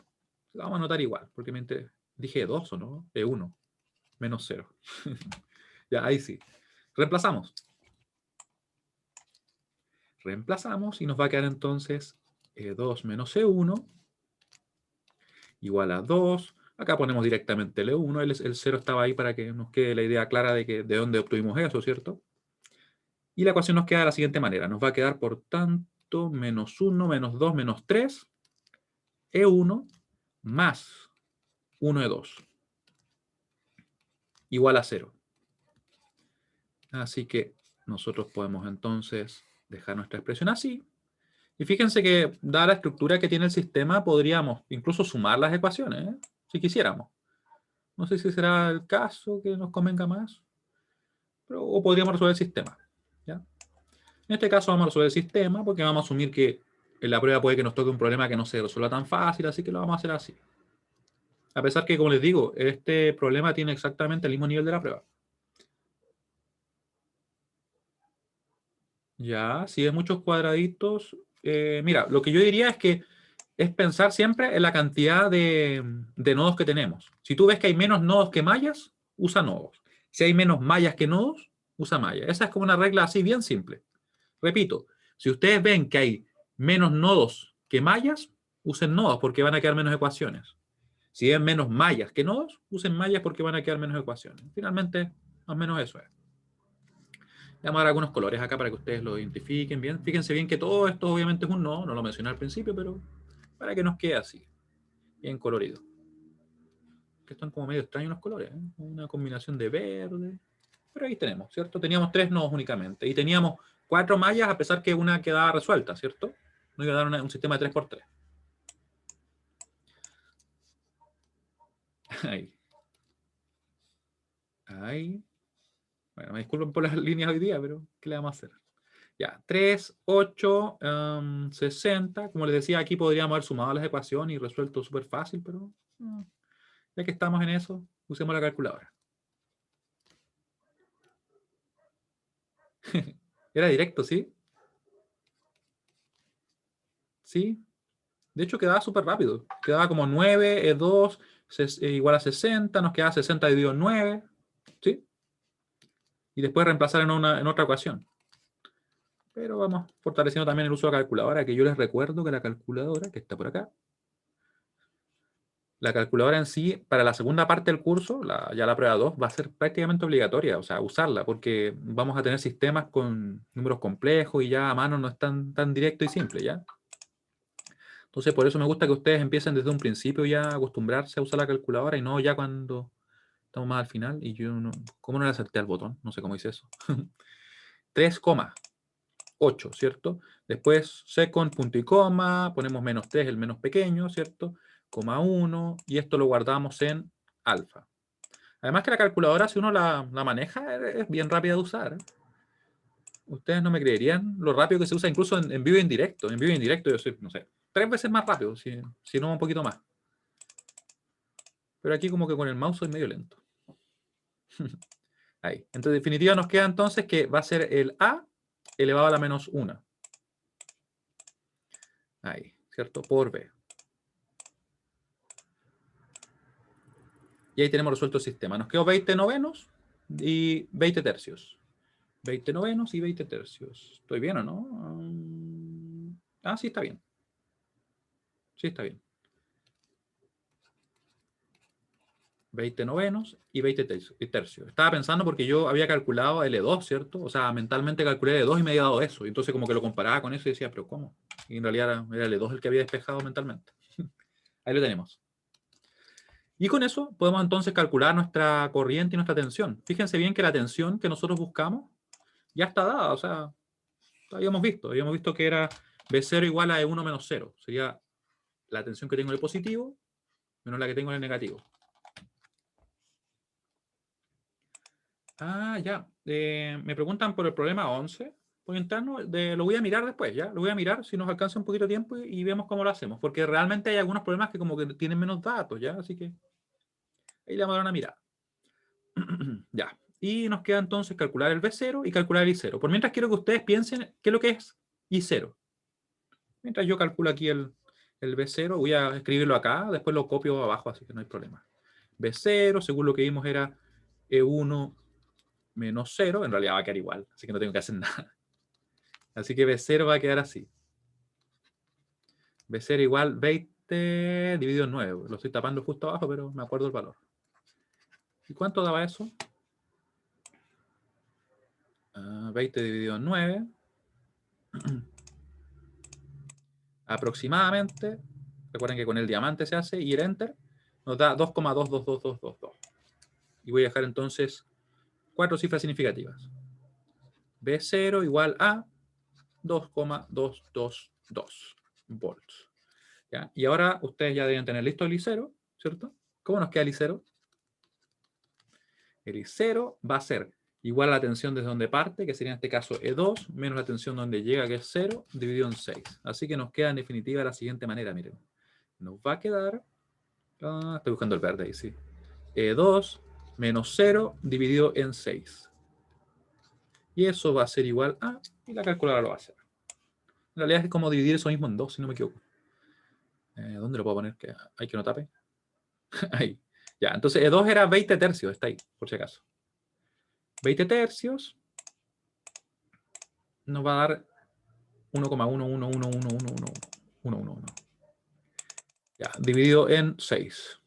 La vamos a anotar igual, porque dije E2 o no, E1 menos 0. Ya, ahí sí. Reemplazamos. Reemplazamos y nos va a quedar entonces E2 menos E1 igual a 2. Acá ponemos directamente el E1, el 0 estaba ahí para que nos quede la idea clara de dónde obtuvimos eso, ¿cierto? Y la ecuación nos queda de la siguiente manera. Nos va a quedar, por tanto, esto, menos 1, menos 2, menos 3, E1 más 1E2 igual a 0. Así que nosotros podemos entonces dejar nuestra expresión así. Y fíjense que, dada la estructura que tiene el sistema, podríamos incluso sumar las ecuaciones, ¿eh? Si quisiéramos. No sé si será el caso que nos convenga más, pero, o podríamos resolver el sistema, ¿ya? En este caso vamos a resolver el sistema porque vamos a asumir que en la prueba puede que nos toque un problema que no se resuelva tan fácil, así que lo vamos a hacer así. A pesar que, como les digo, este problema tiene exactamente el mismo nivel de la prueba. Ya, si es muchos cuadraditos. Mira, lo que yo diría es que es pensar siempre en la cantidad de nodos que tenemos. Si tú ves que hay menos nodos que mallas, usa nodos. Si hay menos mallas que nodos, usa mallas. Esa es como una regla así bien simple. Repito, si ustedes ven que hay menos nodos que mallas, usen nodos porque van a quedar menos ecuaciones. Si ven menos mallas que nodos, usen mallas porque van a quedar menos ecuaciones. Finalmente, más o menos eso es. Vamos a dar algunos colores acá para que ustedes lo identifiquen bien. Fíjense bien que todo esto obviamente es un nodo, no lo mencioné al principio, pero para que nos quede así, bien colorido. Que están como medio extraños los colores, ¿eh? Una combinación de verde. Pero ahí tenemos, ¿cierto? Teníamos 3 nodos únicamente. Y teníamos 4 mallas a pesar que una quedaba resuelta, ¿cierto? No iba a dar un sistema de 3×3. Ahí. Ahí. Bueno, me disculpen por las líneas hoy día, pero ¿qué le vamos a hacer? Ya, 3, 8, 60. Como les decía, aquí podríamos haber sumado las ecuaciones y resuelto súper fácil, pero ya que estamos en eso, usemos la calculadora. Era directo, ¿sí? Sí. De hecho, quedaba súper rápido. Quedaba como 9, E2 igual a 60, nos quedaba 60 dividido en 9, ¿sí? Y después reemplazar en otra ecuación. Pero vamos fortaleciendo también el uso de la calculadora, que yo les recuerdo que la calculadora, que está por acá, la calculadora en sí, para la segunda parte del curso, ya la prueba 2, va a ser prácticamente obligatoria, o sea, usarla, porque vamos a tener sistemas con números complejos y ya a mano no es tan directo y simple, ¿ya? Entonces, por eso me gusta que ustedes empiecen desde un principio ya a acostumbrarse a usar la calculadora y no ya cuando estamos más al final. Y yo no, ¿cómo no le acerté al botón? No sé cómo hice eso. 3,8, ¿cierto? Después second, punto y coma, ponemos menos 3, el menos pequeño, ¿cierto? Coma 1, y esto lo guardamos en alfa. Además que la calculadora, si uno la maneja, es bien rápida de usar, ¿eh? Ustedes no me creerían lo rápido que se usa incluso en vivo y en directo. En vivo y en directo yo soy, no sé, 3 veces más rápido, si no un poquito más. Pero aquí como que con el mouse soy medio lento. Ahí. En definitiva nos queda entonces que va a ser el a elevado a la menos 1. Ahí, ¿cierto? Por b. Y ahí tenemos resuelto el sistema. Nos quedó 20 novenos y 20 tercios. 20 novenos y 20 tercios. ¿Estoy bien o no? Sí, está bien. Sí, está bien. 20 novenos y 20 tercios. Estaba pensando porque yo había calculado L2, ¿cierto? O sea, mentalmente calculé L2 y me había dado eso. Y entonces como que lo comparaba con eso y decía, pero ¿cómo? Y en realidad era L2 el que había despejado mentalmente. Ahí lo tenemos. Y con eso podemos entonces calcular nuestra corriente y nuestra tensión. Fíjense bien que la tensión que nosotros buscamos ya está dada. O sea, habíamos visto que era B0 igual a E1 menos 0. Sería la tensión que tengo en el positivo menos la que tengo en el negativo. Ya. Me preguntan por el problema 11 por interno. Lo voy a mirar después, ¿ya? Lo voy a mirar si nos alcanza un poquito de tiempo y vemos cómo lo hacemos. Porque realmente hay algunos problemas que como que tienen menos datos, ¿ya? Así que ahí le vamos a dar una mirada. Ya. Y nos queda entonces calcular el B0 y calcular el I0. Por mientras quiero que ustedes piensen qué es lo que es I0. Mientras yo calculo aquí el B0, voy a escribirlo acá, después lo copio abajo, así que no hay problema. B0, según lo que vimos, era E1 menos 0. En realidad va a quedar igual, así que no tengo que hacer nada. Así que B0 va a quedar así. B0 igual 20 dividido en 9. Lo estoy tapando justo abajo, pero me acuerdo el valor. ¿Y cuánto daba eso? 20 dividido en 9. aproximadamente, recuerden que con el diamante se hace, y el enter, nos da 2,22222. Y voy a dejar entonces 4 cifras significativas. B0 igual a 2,222 volts. ¿Ya? Y ahora ustedes ya deben tener listo el I0, ¿cierto? ¿Cómo nos queda el I0? El I0 va a ser igual a la tensión desde donde parte, que sería en este caso E2, menos la tensión donde llega, que es 0, dividido en 6. Así que nos queda en definitiva de la siguiente manera, miren. Nos va a quedar, estoy buscando el verde ahí, sí. E2 menos 0 dividido en 6. Y eso va a ser igual a, y la calculadora lo va a hacer. En realidad es como dividir eso mismo en 2, si no me equivoco. ¿Dónde lo puedo poner? Que hay que no tape. Ahí. Ya, entonces E2 era 20 tercios, está ahí, por si acaso. 20 tercios nos va a dar 1,1111111. Ya, dividido en 6.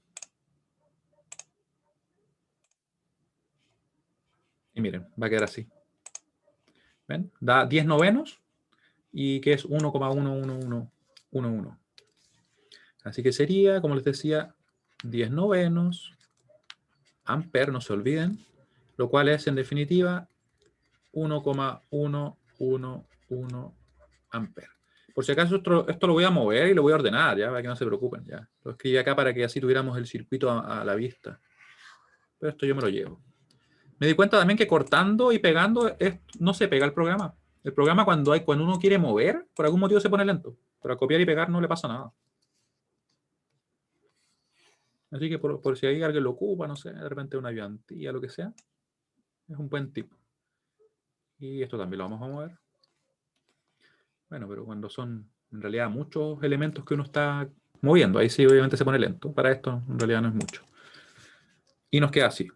Y miren, va a quedar así. ¿Ven? Da 10 novenos y que es 1,11111. Así que sería, como les decía, 10 novenos amper, no se olviden, lo cual es en definitiva 1,111 amper. Por si acaso esto lo voy a mover y lo voy a ordenar, ya, para que no se preocupen. Ya. Lo escribí acá para que así tuviéramos el circuito a la vista. Pero esto yo me lo llevo. Me di cuenta también que cortando y pegando no se pega el programa. El programa cuando uno quiere mover, por algún motivo se pone lento. Pero a copiar y pegar no le pasa nada. Así que por si hay alguien lo ocupa, no sé, de repente una ayudantía, lo que sea, es un buen tip. Y esto también lo vamos a mover. Bueno, pero cuando son en realidad muchos elementos que uno está moviendo, ahí sí obviamente se pone lento. Para esto en realidad no es mucho. Y nos queda así.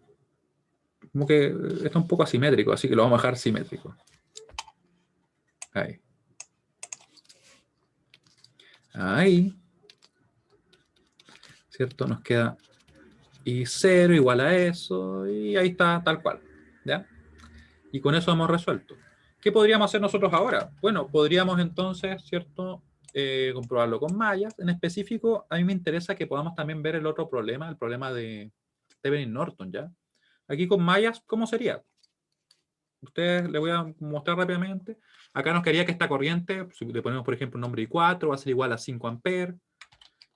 Como que está un poco asimétrico, así que lo vamos a dejar simétrico. Ahí. Ahí. ¿Cierto? Nos queda I0 igual a eso, y ahí está tal cual. ¿Ya? Y con eso hemos resuelto. ¿Qué podríamos hacer nosotros ahora? Bueno, podríamos entonces, ¿cierto? Comprobarlo con mallas. En específico, a mí me interesa que podamos también ver el otro problema, el problema de Thevenin Norton, ¿ya? Aquí con mallas, ¿cómo sería? Ustedes les voy a mostrar rápidamente. Acá nos quedaría que esta corriente, si le ponemos por ejemplo un nombre I4, va a ser igual a 5 amperes.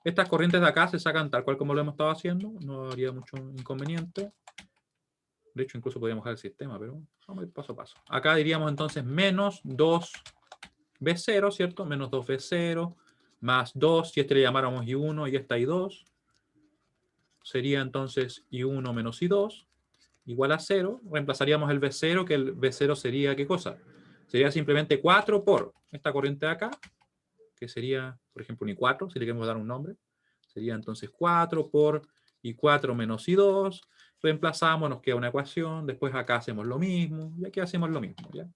Estas corrientes de acá se sacan tal cual como lo hemos estado haciendo, no habría mucho inconveniente. De hecho, incluso podríamos dejar el sistema, pero vamos a ir paso a paso. Acá diríamos entonces menos 2V0, ¿cierto? Menos 2V0 más 2, si este le llamáramos I1 y esta I2, sería entonces I1 menos I2, igual a 0. Reemplazaríamos el V0, que el V0 sería, ¿qué cosa? Sería simplemente 4 por esta corriente de acá, que sería, por ejemplo, un I4, si le queremos dar un nombre. Sería entonces 4 por I4 menos I2. Reemplazamos, nos queda una ecuación. Después acá hacemos lo mismo. Y aquí hacemos lo mismo. ¿Ya?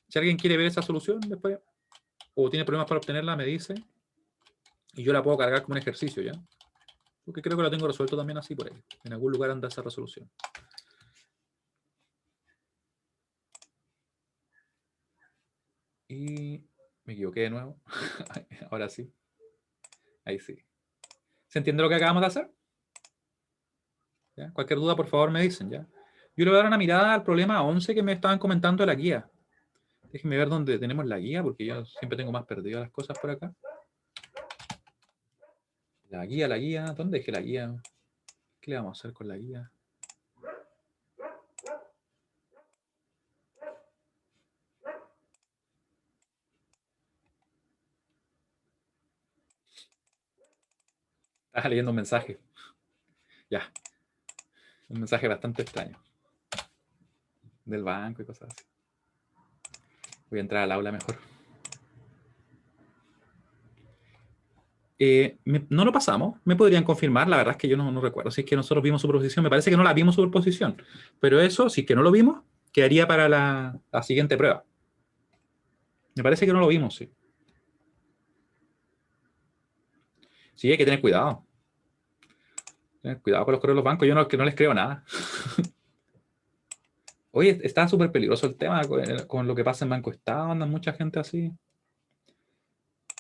Si alguien quiere ver esa solución después, o tiene problemas para obtenerla, me dice. Y yo la puedo cargar como un ejercicio, ¿ya? Porque creo que lo tengo resuelto también así por ahí. En algún lugar anda esa resolución. Y me equivoqué de nuevo. Ahora sí. Ahí sí. ¿Se entiende lo que acabamos de hacer? ¿Ya? Cualquier duda, por favor, me dicen, ¿ya? Yo le voy a dar una mirada al problema 11 que me estaban comentando de la guía. Déjenme ver dónde tenemos la guía, porque yo siempre tengo más perdidas las cosas por acá. La guía. ¿Dónde dejé la guía? ¿Qué le vamos a hacer con la guía? Estaba leyendo un mensaje. Ya. Un mensaje bastante extraño. Del banco y cosas así. Voy a entrar al aula mejor. No lo pasamos. ¿Me podrían confirmar? La verdad es que yo no recuerdo. Si es que nosotros vimos superposición. Me parece que no la vimos superposición. Pero eso, si es que no lo vimos, quedaría para la siguiente prueba. Me parece que no lo vimos, sí. Sí, hay que tener cuidado. Tener cuidado con los correos de los bancos. Yo no les creo nada. Oye, está súper peligroso el tema con lo que pasa en Banco Estado. Andan mucha gente así.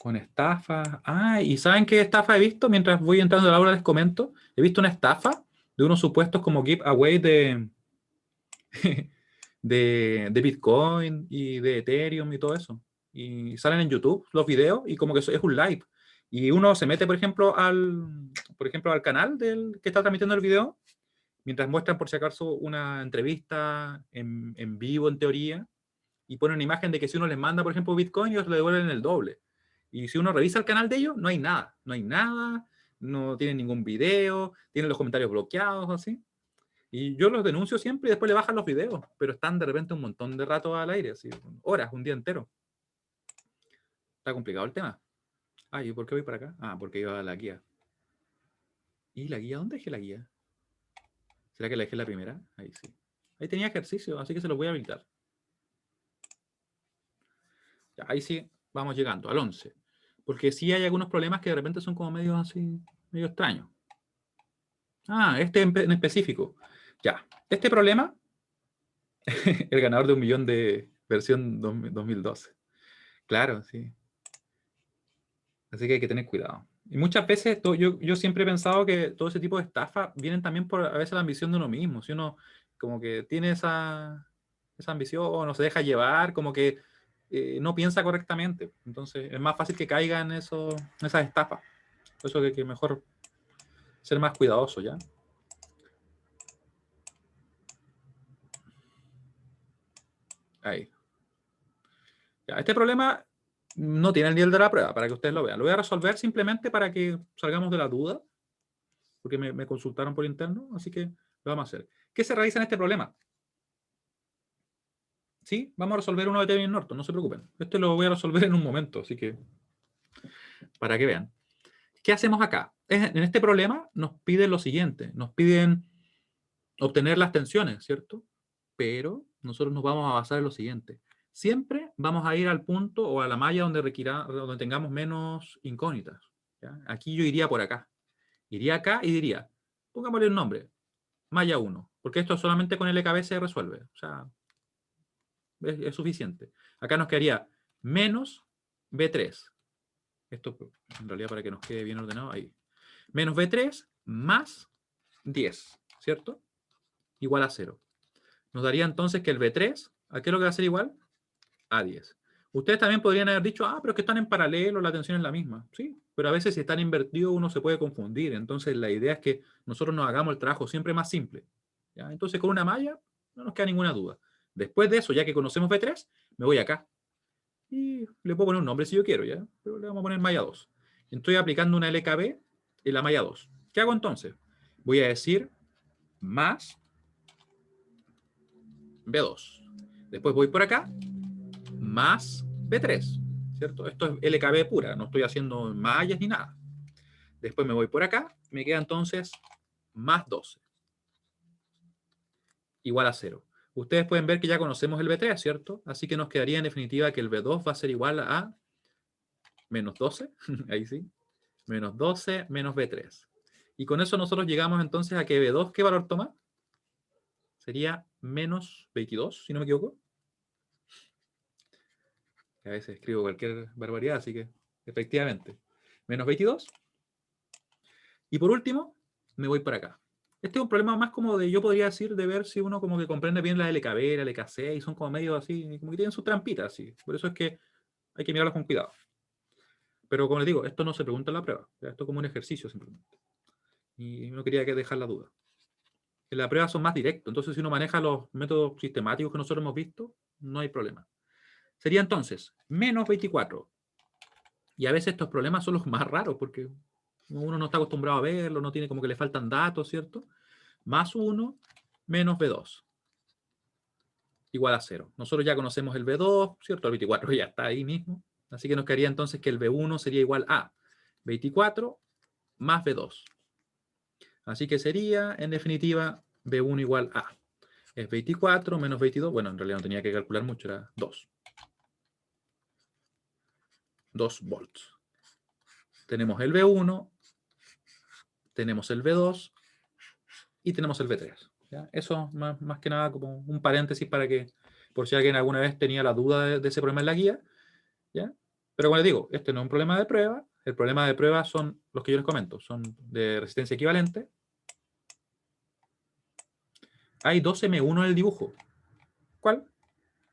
Con estafa. Ah, ¿y saben qué estafa he visto? Mientras voy entrando al aula les comento. He visto una estafa de unos supuestos como giveaway de Bitcoin y de Ethereum y todo eso. Y salen en YouTube los videos y como que es un live. Y uno se mete, por ejemplo, al canal del que está transmitiendo el video, mientras muestran por si acaso una entrevista en vivo, en teoría, y ponen una imagen de que si uno les manda, por ejemplo, Bitcoin, ellos le devuelven el doble. Y si uno revisa el canal de ellos, no hay nada. No hay nada, no tienen ningún video, tienen los comentarios bloqueados, así. Y yo los denuncio siempre y después le bajan los videos, pero están de repente un montón de rato al aire, así, horas, un día entero. Está complicado el tema. Ah, ¿y por qué voy para acá? Ah, porque iba a la guía. ¿Y la guía? ¿Dónde dejé la guía? ¿Será que la dejé la primera? Ahí sí. Ahí tenía ejercicio, así que se los voy a habilitar. Ya, ahí sí, vamos llegando al 11. Porque sí hay algunos problemas que de repente son como medio así, medio extraños. Ah, este en específico. Ya, este problema, el ganador de 1.000.000 de versión 2012. Claro, sí. Así que hay que tener cuidado. Y muchas veces yo siempre he pensado que todo ese tipo de estafas vienen también por a veces la ambición de uno mismo. Si uno como que tiene esa ambición o no se deja llevar, como que no piensa correctamente. Entonces es más fácil que caiga en esas estafas. Por eso que mejor ser más cuidadoso, ¿ya? Ahí. Ya, este problema no tiene el nivel de la prueba, para que ustedes lo vean. Lo voy a resolver simplemente para que salgamos de la duda, porque me consultaron por interno, así que lo vamos a hacer. ¿Qué se realiza en este problema? Sí, vamos a resolver uno de Tevin Norton, no se preocupen. Este lo voy a resolver en un momento, así que para que vean. ¿Qué hacemos acá? En este problema nos piden lo siguiente, nos piden obtener las tensiones, ¿cierto? Pero nosotros nos vamos a basar en lo siguiente. Siempre vamos a ir al punto o a la malla donde tengamos menos incógnitas. ¿Ya? Aquí yo iría por acá. Iría acá y diría, pongámosle un nombre, malla 1, porque esto solamente con LKB se resuelve. O sea, es suficiente. Acá nos quedaría menos B3. Esto en realidad para que nos quede bien ordenado ahí. Menos B3 más 10, ¿cierto? Igual a 0. Nos daría entonces que el B3, ¿a qué es lo que va a ser igual? A 10. Ustedes también podrían haber dicho, pero es que están en paralelo, la tensión es la misma. Sí, pero a veces si están invertidos uno se puede confundir. Entonces la idea es que nosotros nos hagamos el trabajo siempre más simple. ¿Ya? Entonces con una malla no nos queda ninguna duda. Después de eso, ya que conocemos B3, me voy acá. Y le puedo poner un nombre si yo quiero, ¿ya? Pero le vamos a poner malla 2. Estoy aplicando una LKB en la malla 2. ¿Qué hago entonces? Voy a decir más B2. Después voy por acá, más B3, ¿cierto? Esto es LKB pura, no estoy haciendo mallas ni nada. Después me voy por acá, me queda entonces más 12, igual a 0. Ustedes pueden ver que ya conocemos el B3, ¿cierto? Así que nos quedaría en definitiva que el B2 va a ser igual a menos 12, ahí sí, menos 12 menos B3. Y con eso nosotros llegamos entonces a que B2, ¿qué valor toma? Sería menos 22, si no me equivoco. A veces escribo cualquier barbaridad, así que efectivamente. Menos 22. Y por último, me voy para acá. Este es un problema más como de, yo podría decir, de ver si uno como que comprende bien la LKB, la LKC, y son como medio así, como que tienen sus trampitas, así. Por eso es que hay que mirarlos con cuidado. Pero como les digo, esto no se pregunta en la prueba. Esto es como un ejercicio simplemente. Y no quería dejar la duda. En la prueba son más directos, entonces si uno maneja los métodos sistemáticos que nosotros hemos visto, no hay problema. Sería entonces menos 24. Y a veces estos problemas son los más raros porque uno no está acostumbrado a verlo, no tiene como que le faltan datos, ¿cierto? Más 1 menos B2 igual a 0. Nosotros ya conocemos el B2, ¿cierto? El 24 ya está ahí mismo. Así que nos quedaría entonces que el B1 sería igual a 24 más B2. Así que sería, en definitiva, B1 igual a. Es 24 menos 22. Bueno, en realidad no tenía que calcular mucho, era 2. 2 volts. Tenemos el B1, tenemos el B2 y tenemos el B3. ¿Ya? Eso más que nada como un paréntesis para que, por si alguien alguna vez tenía la duda de ese problema en la guía, ¿ya? Pero como les digo, este no es un problema de prueba. El problema de prueba son los que yo les comento, son de resistencia equivalente. Hay 2M1 en el dibujo. ¿Cuál?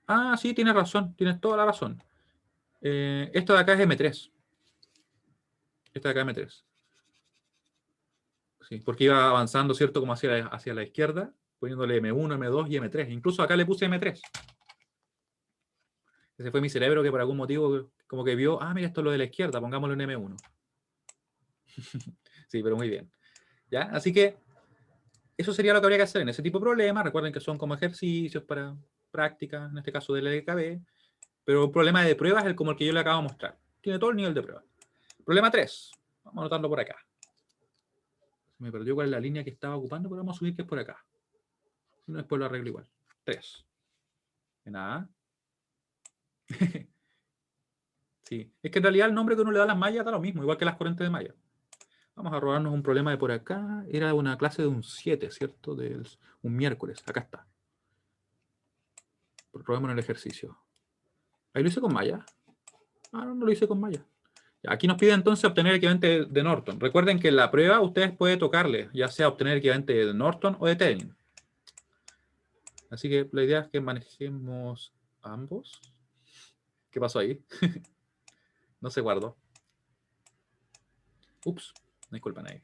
Ah, sí, tienes razón, tienes toda la razón. Esto de acá es M3. Esto de acá es M3. Sí, porque iba avanzando, ¿cierto? Como hacia la izquierda, poniéndole M1, M2 y M3. Incluso acá le puse M3. Ese fue mi cerebro que por algún motivo como que vio, ah, mira, esto es lo de la izquierda, pongámoslo en M1. Sí, pero muy bien. ¿Ya? Así que eso sería lo que habría que hacer en ese tipo de problemas. Recuerden que son como ejercicios para práctica, en este caso del LKB. Pero un problema de pruebas es como el que yo le acabo de mostrar. Tiene todo el nivel de prueba. Problema 3. Vamos a anotarlo por acá. Se me perdió cuál es la línea que estaba ocupando, pero vamos a subir que es por acá. Si no, después lo arreglo igual. 3. De nada. Sí. Es que en realidad el nombre que uno le da a las mallas da lo mismo, igual que las corrientes de malla. Vamos a robarnos un problema de por acá. Era una clase de un 7, ¿cierto? De un miércoles. Acá está. Probemos el ejercicio. Ahí lo hice con malla. Ah, no, no lo hice con malla. Aquí nos pide entonces obtener el equivalente de Norton. Recuerden que en la prueba ustedes pueden tocarle, ya sea obtener el equivalente de Norton o de Thevenin. Así que la idea es que manejemos ambos. ¿Qué pasó ahí? No se guardó. Ups, disculpen ahí.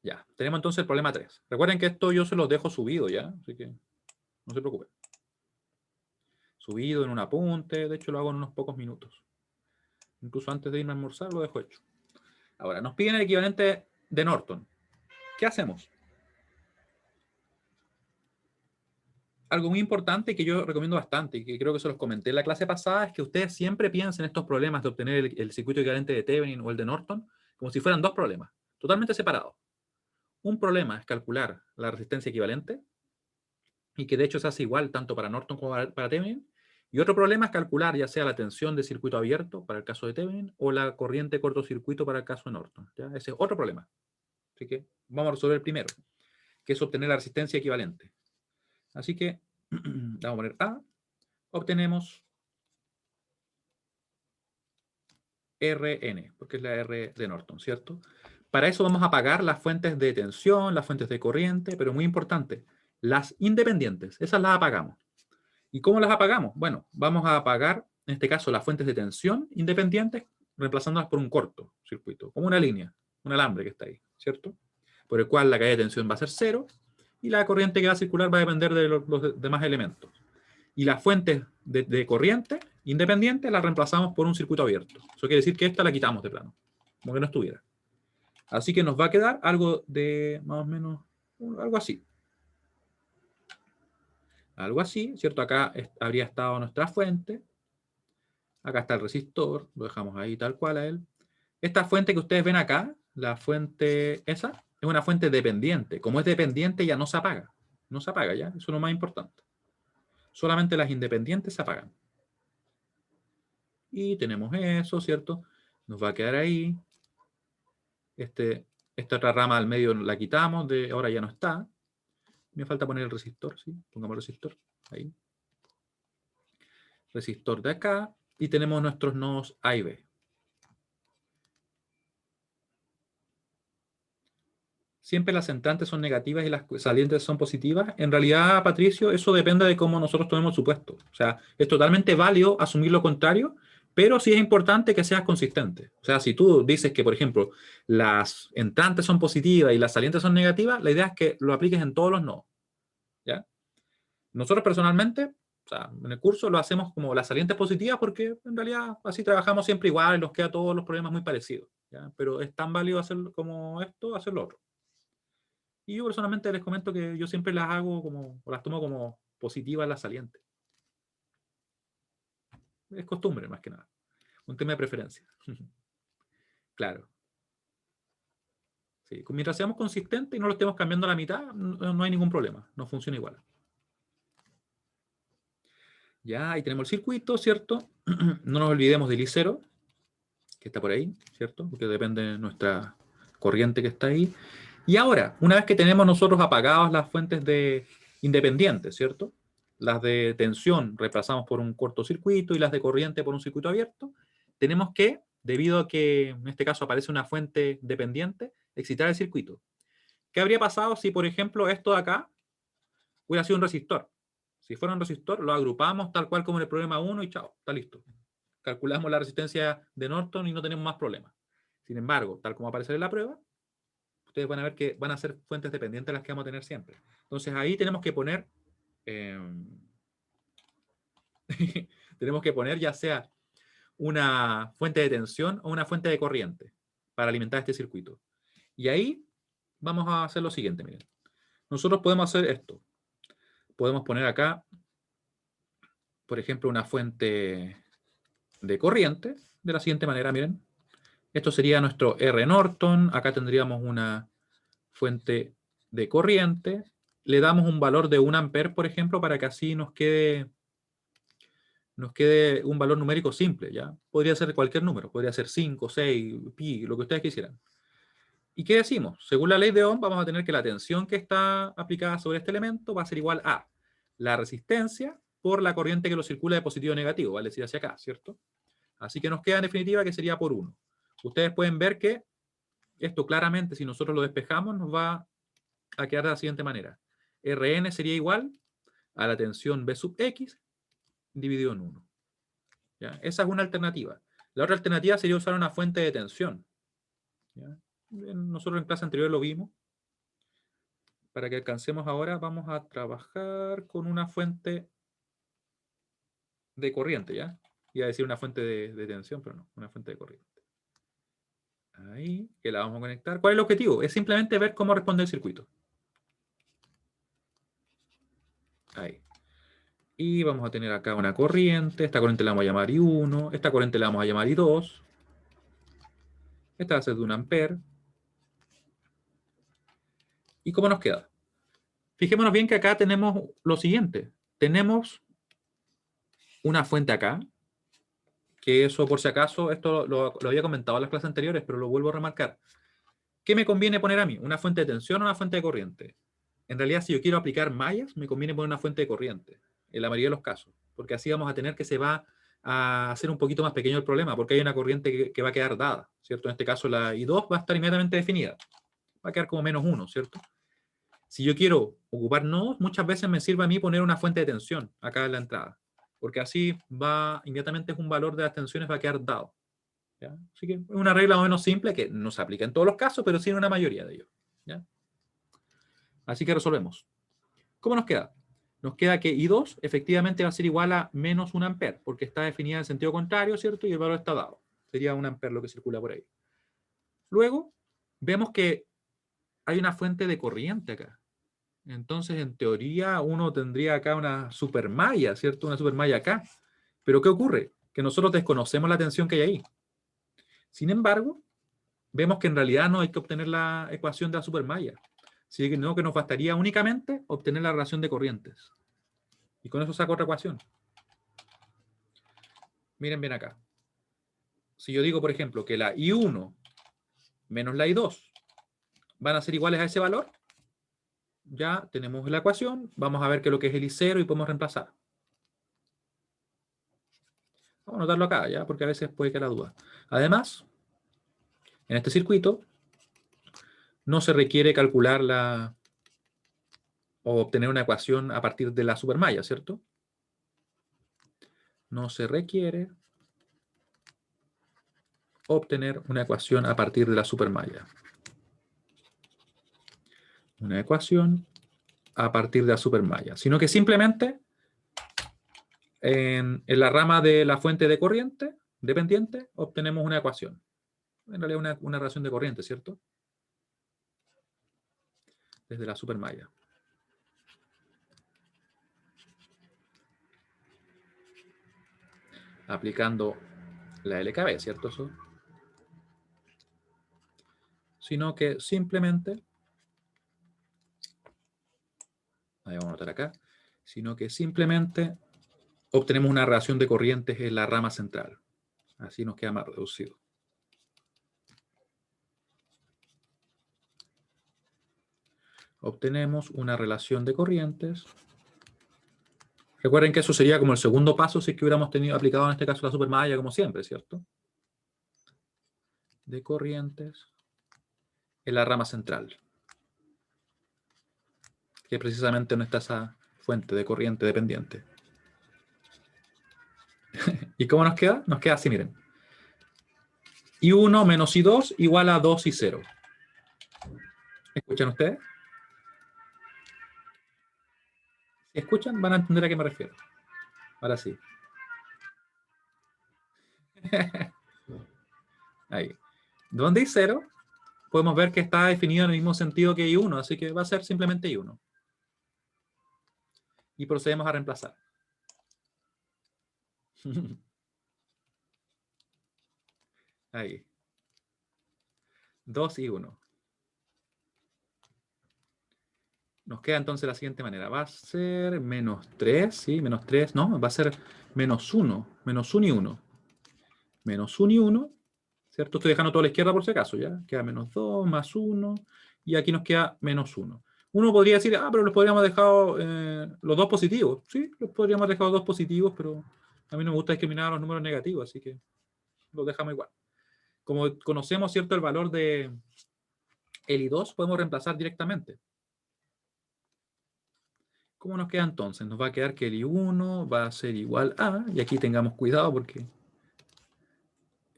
Ya, tenemos entonces el problema 3. Recuerden que esto yo se los dejo subido ya, así que no se preocupen. Subido en un apunte, de hecho lo hago en unos pocos minutos. Incluso antes de irme a almorzar lo dejo hecho. Ahora, nos piden el equivalente de Norton. ¿Qué hacemos? Algo muy importante que yo recomiendo bastante y que creo que se los comenté en la clase pasada es que ustedes siempre piensen estos problemas de obtener el circuito equivalente de Thevenin o el de Norton como si fueran dos problemas, totalmente separados. Un problema es calcular la resistencia equivalente y que de hecho se hace igual tanto para Norton como para Thevenin. Y otro problema es calcular ya sea la tensión de circuito abierto para el caso de Thevenin o la corriente cortocircuito para el caso de Norton. ¿Ya? Ese es otro problema. Así que vamos a resolver el primero, que es obtener la resistencia equivalente. Así que vamos a poner A, obtenemos Rn, porque es la R de Norton, ¿cierto? Para eso vamos a apagar las fuentes de tensión, las fuentes de corriente, pero muy importante, las independientes, esas las apagamos. ¿Y cómo las apagamos? Bueno, vamos a apagar, en este caso, las fuentes de tensión independientes, reemplazándolas por un corto circuito, como una línea, un alambre que está ahí, ¿cierto? Por el cual la caída de tensión va a ser 0 y la corriente que va a circular va a depender de los demás elementos. Y las fuentes de corriente independientes las reemplazamos por un circuito abierto. Eso quiere decir que esta la quitamos de plano, como que no estuviera. Así que nos va a quedar algo de más o menos, algo así. Algo así, ¿cierto? Acá habría estado nuestra fuente. Acá está el resistor, lo dejamos ahí tal cual a él. Esta fuente que ustedes ven acá, la fuente esa, es una fuente dependiente. Como es dependiente ya no se apaga. No se apaga ya, eso es lo más importante. Solamente las independientes se apagan. Y tenemos eso, ¿cierto? Nos va a quedar ahí. Esta otra rama al medio la quitamos, ahora ya no está. Me falta poner el resistor, ¿sí? Pongamos el resistor, ahí. Resistor de acá. Y tenemos nuestros nodos A y B. Siempre las entrantes son negativas y las salientes son positivas. En realidad, Patricio, eso depende de cómo nosotros tomemos el supuesto. O sea, es totalmente válido asumir lo contrario, pero sí es importante que seas consistente. O sea, si tú dices que, por ejemplo, las entrantes son positivas y las salientes son negativas, la idea es que lo apliques en todos los nodos. ¿Ya? Nosotros personalmente, o sea, en el curso lo hacemos como las salientes positivas porque en realidad así trabajamos siempre igual y nos queda todos los problemas muy parecidos. ¿Ya? Pero es tan válido hacerlo como esto, hacer lo otro. Y yo personalmente les comento que yo siempre las hago como, o las tomo como positivas las salientes. Es costumbre, más que nada. Un tema de preferencia. Claro. Sí. Mientras seamos consistentes y no lo estemos cambiando a la mitad, no hay ningún problema. No funciona igual. Ya, ahí tenemos el circuito, ¿cierto? No nos olvidemos del I0, que está por ahí, ¿cierto? Porque depende de nuestra corriente que está ahí. Y ahora, una vez que tenemos nosotros apagadas las fuentes de independientes, ¿cierto? las de tensión reemplazamos por un cortocircuito y las de corriente por un circuito abierto, tenemos que, debido a que en este caso aparece una fuente dependiente, excitar el circuito. ¿Qué habría pasado si, por ejemplo, esto de acá hubiera sido un resistor? Si fuera un resistor, lo agrupamos tal cual como en el problema 1 y chao, está listo. Calculamos la resistencia de Norton y no tenemos más problemas. Sin embargo, tal como aparece en la prueba, ustedes van a ver que van a ser fuentes dependientes las que vamos a tener siempre. Entonces ahí tenemos que poner tenemos que poner ya sea una fuente de tensión o una fuente de corriente para alimentar este circuito. Y ahí vamos a hacer lo siguiente, miren. Nosotros podemos hacer esto. Podemos poner acá, por ejemplo, una fuente de corriente de la siguiente manera, miren. Esto sería nuestro R Norton. Acá tendríamos una fuente de corriente. Le damos un valor de 1 ampere, por ejemplo, para que así nos quede un valor numérico simple, ¿ya? Podría ser cualquier número, podría ser 5, 6, pi, lo que ustedes quisieran. ¿Y qué decimos? Según la ley de Ohm, vamos a tener que la tensión que está aplicada sobre este elemento va a ser igual a la resistencia por la corriente que lo circula de positivo a negativo, vale decir hacia acá, ¿cierto? Así que nos queda en definitiva que sería por 1. Ustedes pueden ver que esto claramente, si nosotros lo despejamos, nos va a quedar de la siguiente manera. Rn sería igual a la tensión B sub X dividido en 1. ¿Ya? Esa es una alternativa. La otra alternativa sería usar una fuente de tensión. ¿Ya? Nosotros en clase anterior lo vimos. Para que alcancemos ahora, vamos a trabajar con una fuente de corriente, ¿ya? Iba a decir una fuente de tensión, pero no, una fuente de corriente. Ahí, que la vamos a conectar. ¿Cuál es el objetivo? Es simplemente ver cómo responde el circuito. Ahí. Y vamos a tener acá una corriente. Esta corriente la vamos a llamar I1. Esta corriente la vamos a llamar I2. Esta va a ser de 1 ampere. ¿Y cómo nos queda? Fijémonos bien que acá tenemos lo siguiente. Tenemos una fuente acá, que eso por si acaso, esto lo había comentado en las clases anteriores, pero lo vuelvo a remarcar. ¿Qué me conviene poner a mí? ¿Una fuente de tensión o una fuente de corriente? En realidad, si yo quiero aplicar mallas, me conviene poner una fuente de corriente, en la mayoría de los casos, porque así vamos a tener que se va a hacer un poquito más pequeño el problema, porque hay una corriente que va a quedar dada, ¿cierto? En este caso la I2 va a estar inmediatamente definida, va a quedar como -1, ¿cierto? Si yo quiero ocupar nodos, muchas veces me sirve a mí poner una fuente de tensión acá en la entrada, porque así va, inmediatamente es un valor de las tensiones va a quedar dado. ¿Ya? Así que es una regla más o menos simple que no se aplica en todos los casos, pero sí en una mayoría de ellos. ¿Ya? Así que resolvemos. ¿Cómo nos queda? Nos queda que I2 efectivamente va a ser igual a -1 ampere, porque está definida en sentido contrario, ¿cierto? Y el valor está dado. Sería 1 ampere lo que circula por ahí. Luego, vemos que hay una fuente de corriente acá. Entonces, en teoría, uno tendría acá una supermalla, ¿cierto? Una supermalla acá. Pero ¿qué ocurre? Que nosotros desconocemos la tensión que hay ahí. Sin embargo, vemos que en realidad no hay que obtener la ecuación de la supermalla, sino que nos bastaría únicamente obtener la relación de corrientes. Y con eso saco otra ecuación. Miren bien acá. Si yo digo, por ejemplo, que la I1 menos la I2 van a ser iguales a ese valor, ya tenemos la ecuación, vamos a ver qué es lo que es el I0 y podemos reemplazar. Vamos a anotarlo acá, ¿ya? Porque a veces puede quedar la duda. Además, en este circuito no se requiere calcular o obtener una ecuación a partir de la supermalla, ¿cierto? No se requiere obtener una ecuación a partir de la supermalla. Una ecuación a partir de la supermalla, sino que simplemente en la rama de la fuente de corriente dependiente obtenemos una ecuación. En realidad una relación de corriente, ¿cierto? Desde la supermalla. Aplicando la LKB, ¿cierto? Eso. Sino que simplemente, ahí vamos a anotar acá, sino que simplemente obtenemos una relación de corrientes en la rama central. Así nos queda más reducido. Obtenemos una relación de corrientes Recuerden que eso sería como el segundo paso si es que hubiéramos aplicado en este caso la supermalla como siempre, ¿cierto? De corrientes en la rama central. Que precisamente no está esa fuente de corriente dependiente. ¿Y cómo nos queda? Nos queda así, miren. I1 menos I2 igual a 2 y 0. ¿Escuchan ustedes? Si escuchan, van a entender a qué me refiero. Ahora sí. Ahí. Donde hay 0, podemos ver que está definido en el mismo sentido que I1, así que va a ser simplemente I1. Y procedemos a reemplazar. Ahí. 2 y 1. Nos queda entonces de la siguiente manera. Va a ser menos 3, ¿sí? Menos 3, no, va a ser menos 1. Menos 1 y 1. Menos 1 y 1, ¿cierto? Estoy dejando todo a la izquierda por si acaso, ¿ya? Queda menos 2 más 1, y aquí nos queda menos 1. Uno podría decir, pero los podríamos dejar los dos positivos. Sí, los podríamos dejar los dos positivos, pero a mí no me gusta discriminar a los números negativos, así que los dejamos igual. Como conocemos, ¿cierto?, el valor de el I2, podemos reemplazar directamente. ¿Cómo nos queda entonces? Nos va a quedar que el I1 va a ser igual a, y aquí tengamos cuidado porque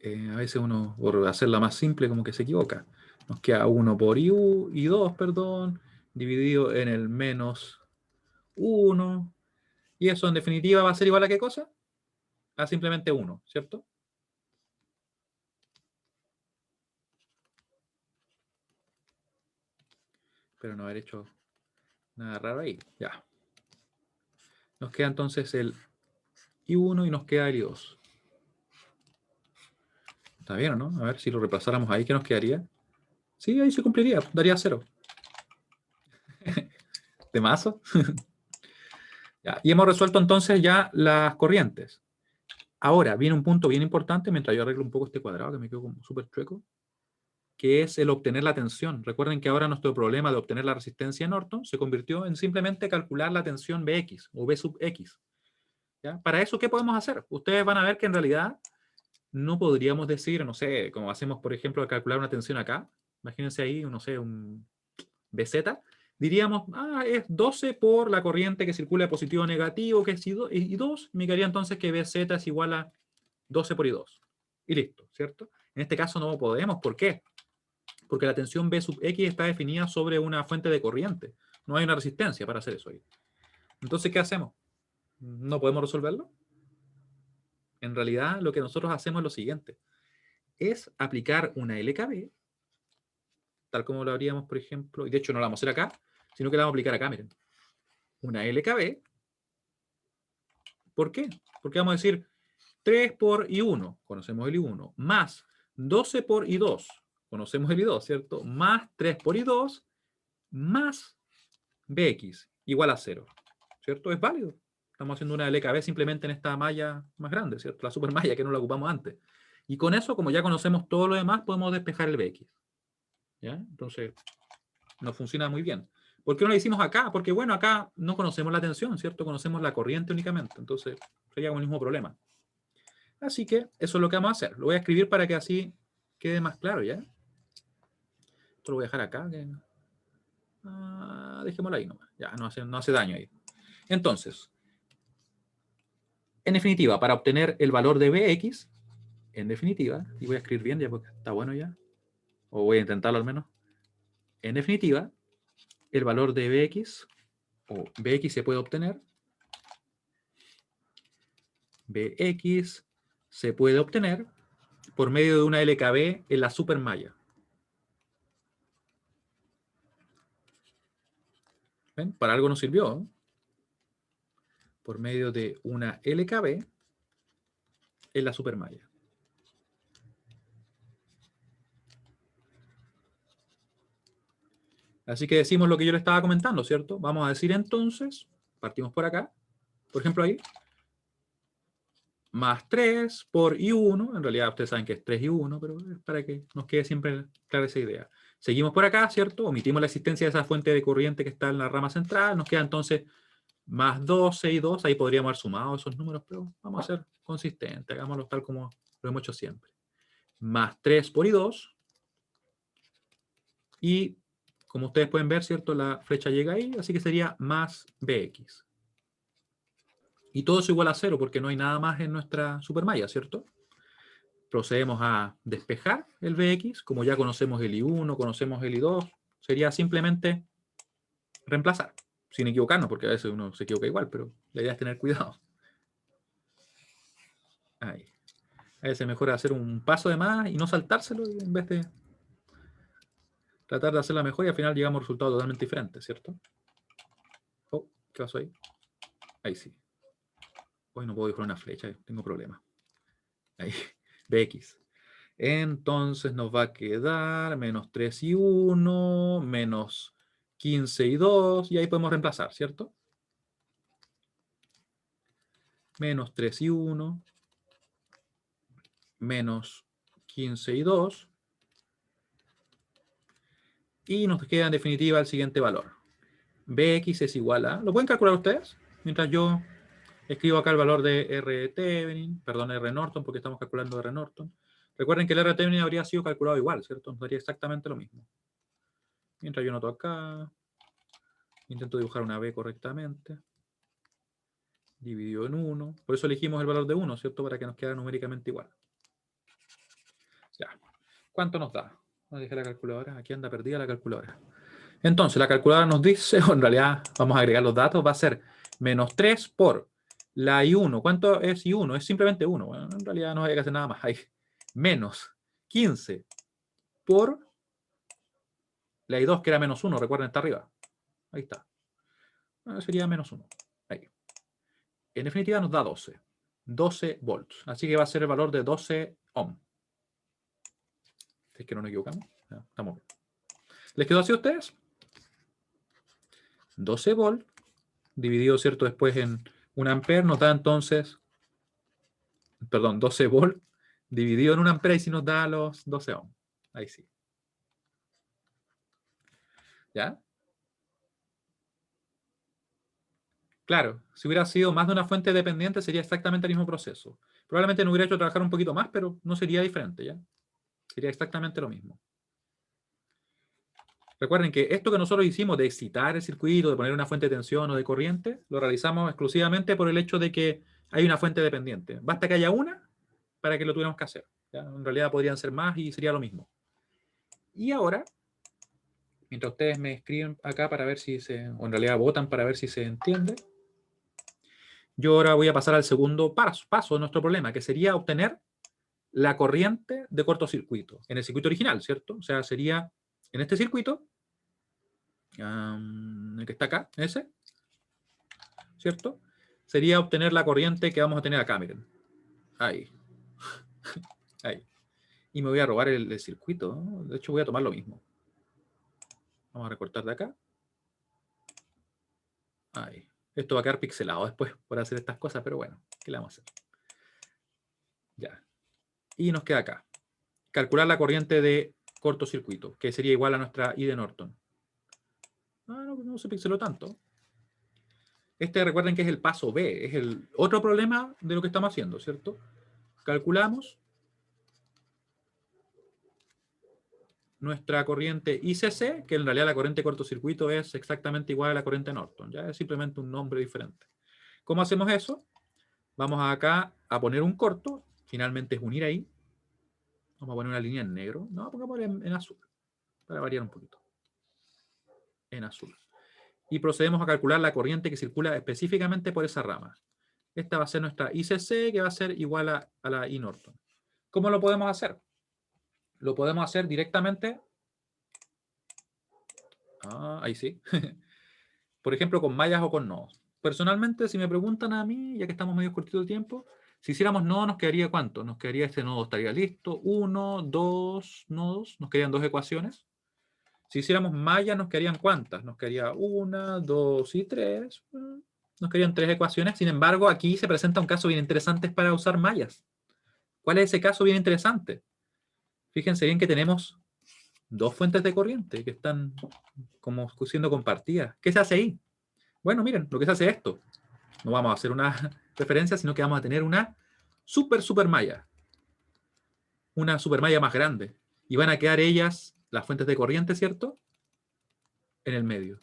a veces uno, por hacerla más simple, como que se equivoca. Nos queda 1 por I2, perdón, dividido en el menos 1. Y eso en definitiva va a ser igual a ¿qué cosa? A simplemente 1, ¿cierto? Pero no haber hecho nada raro ahí. Ya. Nos queda entonces el I1 y nos queda el I2. ¿Está bien o no? A ver, si lo reemplazáramos ahí, ¿qué nos quedaría? Sí, ahí se cumpliría, daría 0. ¿De mazo? Ya. Y hemos resuelto entonces ya las corrientes. Ahora, viene un punto bien importante, mientras yo arreglo un poco este cuadrado, que me quedo como súper chueco, que es el obtener la tensión. Recuerden que ahora nuestro problema de obtener la resistencia de Norton se convirtió en simplemente calcular la tensión Bx o B sub X. ¿Ya? Para eso, ¿qué podemos hacer? Ustedes van a ver que en realidad no podríamos decir, no sé, como hacemos, por ejemplo, calcular una tensión acá. Imagínense ahí, no sé, un BZ. Diríamos, es 12 por la corriente que circula de positivo a negativo, que es I2. Me quedaría entonces que BZ es igual a 12 por I2. Y listo, ¿cierto? En este caso no podemos. ¿Por qué? Porque la tensión B sub X está definida sobre una fuente de corriente. No hay una resistencia para hacer eso ahí. Entonces, ¿qué hacemos? ¿No podemos resolverlo? En realidad, lo que nosotros hacemos es lo siguiente. Es aplicar una LKB, tal como lo haríamos, por ejemplo, y de hecho no la vamos a hacer acá, sino que la vamos a aplicar acá, miren. Una LKB. ¿Por qué? Porque vamos a decir 3 por I1, conocemos el I1, más 12 por I2, conocemos el I2, ¿cierto? Más 3 por I2, más Bx, igual a 0, ¿cierto? Es válido. Estamos haciendo una LKB simplemente en esta malla más grande, ¿cierto? La supermalla que no la ocupamos antes. Y con eso, como ya conocemos todo lo demás, podemos despejar el Bx. ¿Ya? Entonces, nos funciona muy bien. ¿Por qué no lo hicimos acá? Porque, bueno, acá no conocemos la tensión, ¿cierto? Conocemos la corriente únicamente. Entonces, sería el mismo problema. Así que eso es lo que vamos a hacer. Lo voy a escribir para que así quede más claro, ¿ya? Esto lo voy a dejar acá. Dejémoslo ahí nomás. Ya, no hace daño ahí. Entonces, en definitiva, para obtener el valor de Bx, en definitiva, y voy a escribir bien ya porque está bueno ya, o voy a intentarlo al menos. En definitiva, el valor de Bx, o Bx se puede obtener, Bx se puede obtener por medio de una LKB en la supermalla. ¿Ven? Para algo nos sirvió, ¿no? Por medio de una LKB en la supermalla. Así que decimos lo que yo le estaba comentando, ¿cierto? Vamos a decir entonces, partimos por acá, por ejemplo ahí, más 3 por I1, en realidad ustedes saben que es 3 I1, pero es para que nos quede siempre clara esa idea. Seguimos por acá, ¿cierto? Omitimos la existencia de esa fuente de corriente que está en la rama central, nos queda entonces más 12 y 2, ahí podríamos haber sumado esos números, pero vamos a ser consistentes, hagámoslo tal como lo hemos hecho siempre. Más 3 por i2, y como ustedes pueden ver, ¿cierto? La flecha llega ahí, así que sería más bx. Y todo eso igual a 0, porque no hay nada más en nuestra supermalla, ¿cierto? Procedemos a despejar el bx, como ya conocemos el i1, conocemos el i2, sería simplemente reemplazar, sin equivocarnos, porque a veces uno se equivoca igual, pero la idea es tener cuidado. Ahí. A veces mejor hacer un paso de más y no saltárselo en vez de tratar de hacerla mejor y al final llegamos a un resultado totalmente diferente, ¿cierto? Oh, ¿qué pasó ahí? Ahí sí. Hoy no puedo dibujar una flecha, tengo problemas. Ahí, bx. Entonces nos va a quedar menos 3 y 1, menos 15 y 2, y ahí podemos reemplazar, ¿cierto? Menos 3 y 1, menos 15 y 2, y nos queda en definitiva el siguiente valor. Bx es igual a... ¿Lo pueden calcular ustedes? Mientras yo escribo acá el valor de R Thevenin, perdón, R Norton, porque estamos calculando R Norton. Recuerden que el R Thevenin habría sido calculado igual, ¿cierto? Nos daría exactamente lo mismo. Mientras yo noto acá, intento dibujar una B correctamente. Dividido en 1. Por eso elegimos el valor de 1, ¿cierto? Para que nos quede numéricamente igual. Ya. ¿Cuánto nos da? Voy a dejar la calculadora. Aquí anda perdida la calculadora. Entonces, la calculadora nos dice, o en realidad vamos a agregar los datos, va a ser menos 3 por la I1. ¿Cuánto es I1? Es simplemente 1. Bueno, en realidad no hay que hacer nada más. Ahí. Menos 15 por la I2, que era menos 1. Recuerden, está arriba. Ahí está. Bueno, sería menos 1. Ahí. En definitiva nos da 12. 12 volts. Así que va a ser el valor de 12 ohm. Si es que no nos equivocamos. Ya, estamos bien. ¿Les quedó así a ustedes? 12 volts dividido, ¿cierto? Después en 1 ampere nos da entonces, perdón, 12 volts dividido en 1 ampere y si nos da los 12 ohm. Ahí sí. ¿Ya? Claro, si hubiera sido más de una fuente dependiente sería exactamente el mismo proceso. Probablemente nos hubiera hecho trabajar un poquito más, pero no sería diferente, ¿ya? Sería exactamente lo mismo. Recuerden que esto que nosotros hicimos de excitar el circuito, de poner una fuente de tensión o de corriente, lo realizamos exclusivamente por el hecho de que hay una fuente dependiente. Basta que haya una para que lo tuviéramos que hacer. ¿Ya? En realidad podrían ser más y sería lo mismo. Y ahora, mientras ustedes me escriben acá para ver si se, o en realidad votan para ver si se entiende, yo ahora voy a pasar al segundo paso de nuestro problema, que sería obtener la corriente de cortocircuito en el circuito original, ¿cierto? O sea, sería en este circuito, el que está acá, ese, ¿cierto? Sería obtener la corriente que vamos a tener acá, miren. Ahí. Ahí. Y me voy a robar el circuito, ¿no? De hecho, voy a tomar lo mismo. Vamos a recortar de acá. Ahí. Esto va a quedar pixelado después por hacer estas cosas, pero bueno, ¿qué le vamos a hacer? Ya. Y nos queda acá. Calcular la corriente de cortocircuito, que sería igual a nuestra I de Norton. No se pixeló tanto. Este recuerden que es el paso B, es el otro problema de lo que estamos haciendo, ¿cierto? Calculamos nuestra corriente ICC, que en realidad la corriente de cortocircuito es exactamente igual a la corriente Norton, ya es simplemente un nombre diferente. ¿Cómo hacemos eso? Vamos acá a poner un corto, finalmente es unir ahí. Vamos a poner una línea en negro, no, pongamos en azul, para variar un poquito. En azul. Y procedemos a calcular la corriente que circula específicamente por esa rama. Esta va a ser nuestra ICC, que va a ser igual a la I Norton. ¿Cómo lo podemos hacer? Lo podemos hacer directamente. Ahí sí. Por ejemplo, con mallas o con nodos. Personalmente, si me preguntan a mí, ya que estamos medio cortito de tiempo, si hiciéramos nodo, ¿nos quedaría cuánto? Nos quedaría este nodo, estaría listo. 1, 2 nodos, nos quedarían 2 ecuaciones. Si hiciéramos mallas, ¿nos quedarían cuántas? Nos quedaría 1, 2 y 3. Nos quedarían 3 ecuaciones. Sin embargo, aquí se presenta un caso bien interesante para usar mallas. ¿Cuál es ese caso bien interesante? Fíjense bien que tenemos 2 fuentes de corriente que están como siendo compartidas. ¿Qué se hace ahí? Bueno, miren, lo que se hace es esto. No vamos a hacer una referencia, sino que vamos a tener una super malla. Una super malla más grande. Y van a quedar ellas, las fuentes de corriente, ¿cierto? En el medio.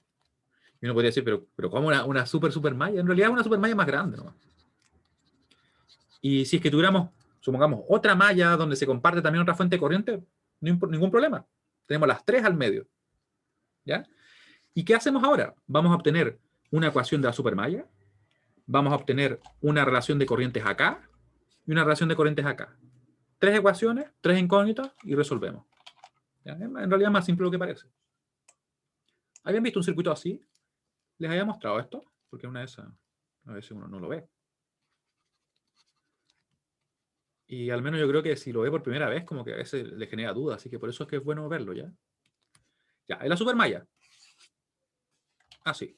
Y uno podría decir, pero ¿cómo una super malla? En realidad es una super malla más grande, ¿no? Y si es que tuviéramos, supongamos, otra malla donde se comparte también otra fuente de corriente, ningún problema. Tenemos las tres al medio. ¿Ya? ¿Y qué hacemos ahora? Vamos a obtener una ecuación de la supermalla, vamos a obtener una relación de corrientes acá y una relación de corrientes acá. Tres ecuaciones, tres incógnitas y resolvemos. ¿Ya? En realidad es más simple de lo que parece. ¿Habían visto un circuito así? ¿Les había mostrado esto? Porque una de esas, a veces uno no lo ve. Y al menos yo creo que si lo ve por primera vez, como que a veces le genera dudas, así que por eso es que es bueno verlo, ¿ya? Ya, en la supermalla. Así.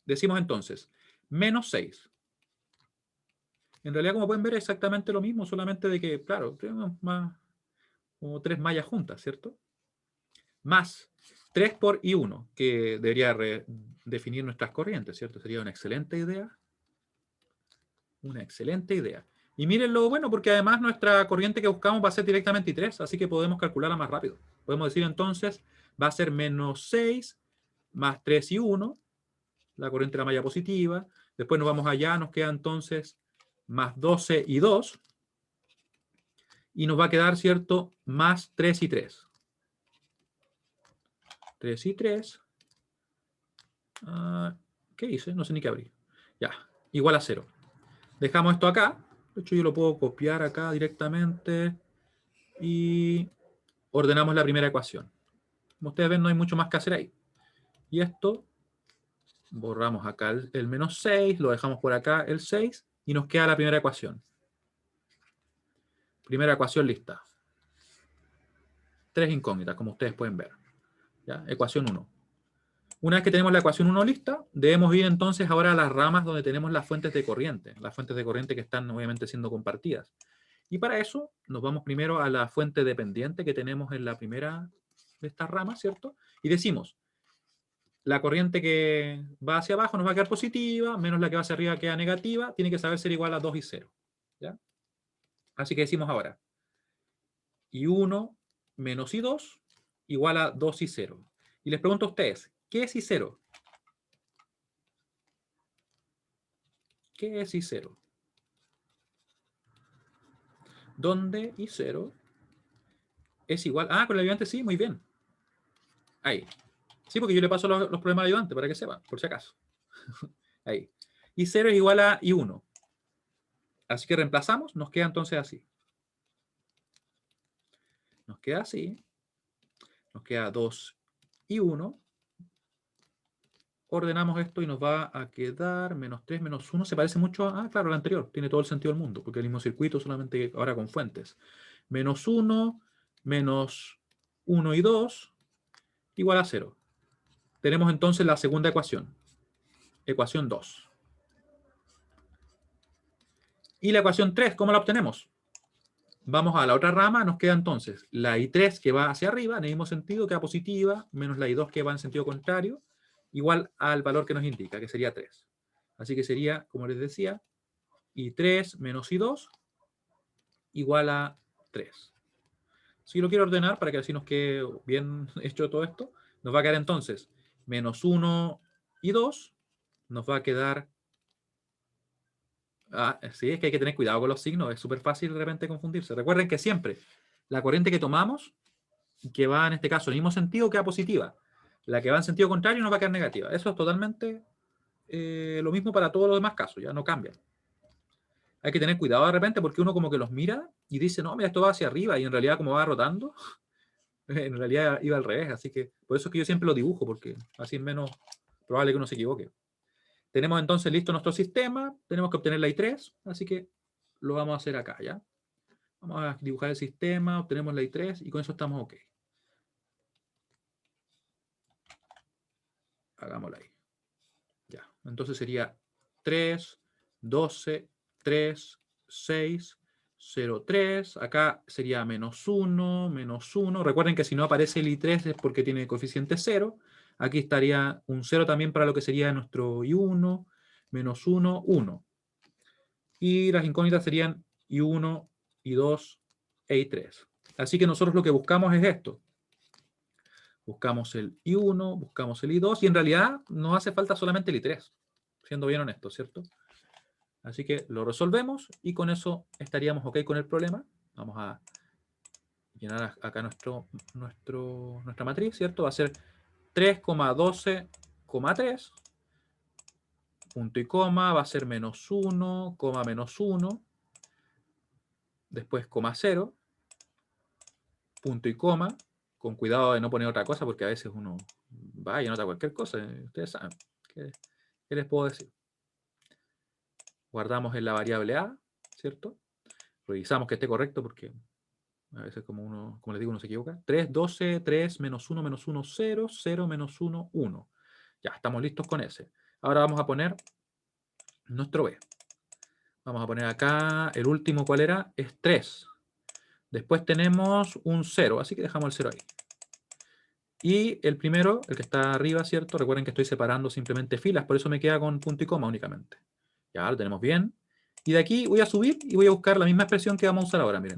Decimos entonces, menos 6. En realidad, como pueden ver, es exactamente lo mismo, solamente de que, claro, tenemos más, como tres mallas juntas, ¿cierto? Más 3 por I1, que debería definir nuestras corrientes, ¿cierto? Sería una excelente idea. Una excelente idea. Y miren lo bueno, porque además nuestra corriente que buscamos va a ser directamente I3, así que podemos calcularla más rápido. Podemos decir entonces, va a ser menos 6 más 3 y 1, la corriente de la malla positiva. Después nos vamos allá, nos queda entonces más 12 y 2. Y nos va a quedar, ¿cierto? Más 3 y 3. 3 y 3. ¿Qué hice? No sé ni qué abrí. Ya, igual a 0. Dejamos esto acá. De hecho, yo lo puedo copiar acá directamente. Y ordenamos la primera ecuación. Como ustedes ven, no hay mucho más que hacer ahí. Y esto, borramos acá el menos 6, lo dejamos por acá el 6, y nos queda la primera ecuación. Primera ecuación lista. Tres incógnitas, como ustedes pueden ver. ¿Ya? Ecuación 1. Una vez que tenemos la ecuación 1 lista, debemos ir entonces ahora a las ramas donde tenemos las fuentes de corriente. Las fuentes de corriente que están obviamente siendo compartidas. Y para eso nos vamos primero a la fuente dependiente que tenemos en la primera de estas ramas, ¿cierto? Y decimos, la corriente que va hacia abajo nos va a quedar positiva, menos la que va hacia arriba queda negativa, tiene que saber ser igual a 2 y 0. ¿Ya? Así que decimos ahora, I1 menos I2 igual a 2 y 0. Y les pregunto a ustedes, ¿qué es I0? ¿Qué es I0? Donde I0 es igual... Ah, con el ayudante sí, muy bien. Ahí. Sí, porque yo le paso los problemas al ayudante para que sepa, por si acaso. Ahí. I0 es igual a I1. Así que reemplazamos, nos queda entonces así. Nos queda así. Nos queda 2 y 1. Ordenamos esto y nos va a quedar menos 3, menos 1. Se parece mucho a, claro, al anterior. Tiene todo el sentido del mundo, porque es el mismo circuito, solamente ahora con fuentes. Menos 1, menos 1 y 2, igual a 0. Tenemos entonces la segunda ecuación. Ecuación 2. Y la ecuación 3, ¿cómo la obtenemos? Vamos a la otra rama, nos queda entonces la I3 que va hacia arriba, en el mismo sentido, queda positiva, menos la I2 que va en sentido contrario, igual al valor que nos indica, que sería 3. Así que sería, como les decía, I3 menos I2 igual a 3. Si lo quiero ordenar, para que así nos quede bien hecho todo esto, nos va a quedar entonces menos 1 y 2, nos va a quedar... sí, es que hay que tener cuidado con los signos, es súper fácil de repente confundirse. Recuerden que siempre la corriente que tomamos, que va en este caso en el mismo sentido, queda positiva. La que va en sentido contrario nos va a quedar negativa. Eso es totalmente lo mismo para todos los demás casos, ya no cambia. Hay que tener cuidado de repente porque uno como que los mira y dice, no, mira, esto va hacia arriba y en realidad como va rotando, en realidad iba al revés. Así que por eso es que yo siempre lo dibujo, porque así es menos probable que uno se equivoque. Tenemos entonces listo nuestro sistema, tenemos que obtener la I3, así que lo vamos a hacer acá, ¿ya? Vamos a dibujar el sistema, obtenemos la I3 y con eso estamos ok. Hagámoslo ahí. Ya, entonces sería 3, 12, 3, 6, 0, 3. Acá sería menos 1, menos 1. Recuerden que si no aparece el I3 es porque tiene coeficiente 0. Aquí estaría un 0 también para lo que sería nuestro I1, menos 1, 1. Y las incógnitas serían I1, I2 e I3. Así que nosotros lo que buscamos es esto. Buscamos el I1, buscamos el I2 y en realidad nos hace falta solamente el I3, siendo bien honesto, ¿cierto? Así que lo resolvemos y con eso estaríamos ok con el problema. Vamos a llenar acá nuestra matriz, ¿cierto? Va a ser 3,12,3, punto y coma, va a ser menos 1, coma menos 1, después coma 0, punto y coma, con cuidado de no poner otra cosa porque a veces uno va y anota cualquier cosa, ustedes saben. ¿Qué les puedo decir? Guardamos en la variable a, ¿cierto? Revisamos que esté correcto porque a veces como les digo, uno se equivoca. 3, 12, 3, menos 1, 0, 0, menos 1, 1. Ya, estamos listos con ese. Ahora vamos a poner nuestro b. Vamos a poner acá, el último, ¿cuál era? Es 3. Después tenemos un 0, así que dejamos el 0 ahí. Y el primero, el que está arriba, ¿cierto? Recuerden que estoy separando simplemente filas, por eso me queda con punto y coma únicamente. Ya, lo tenemos bien. Y de aquí voy a subir y voy a buscar la misma expresión que vamos a usar ahora, miren.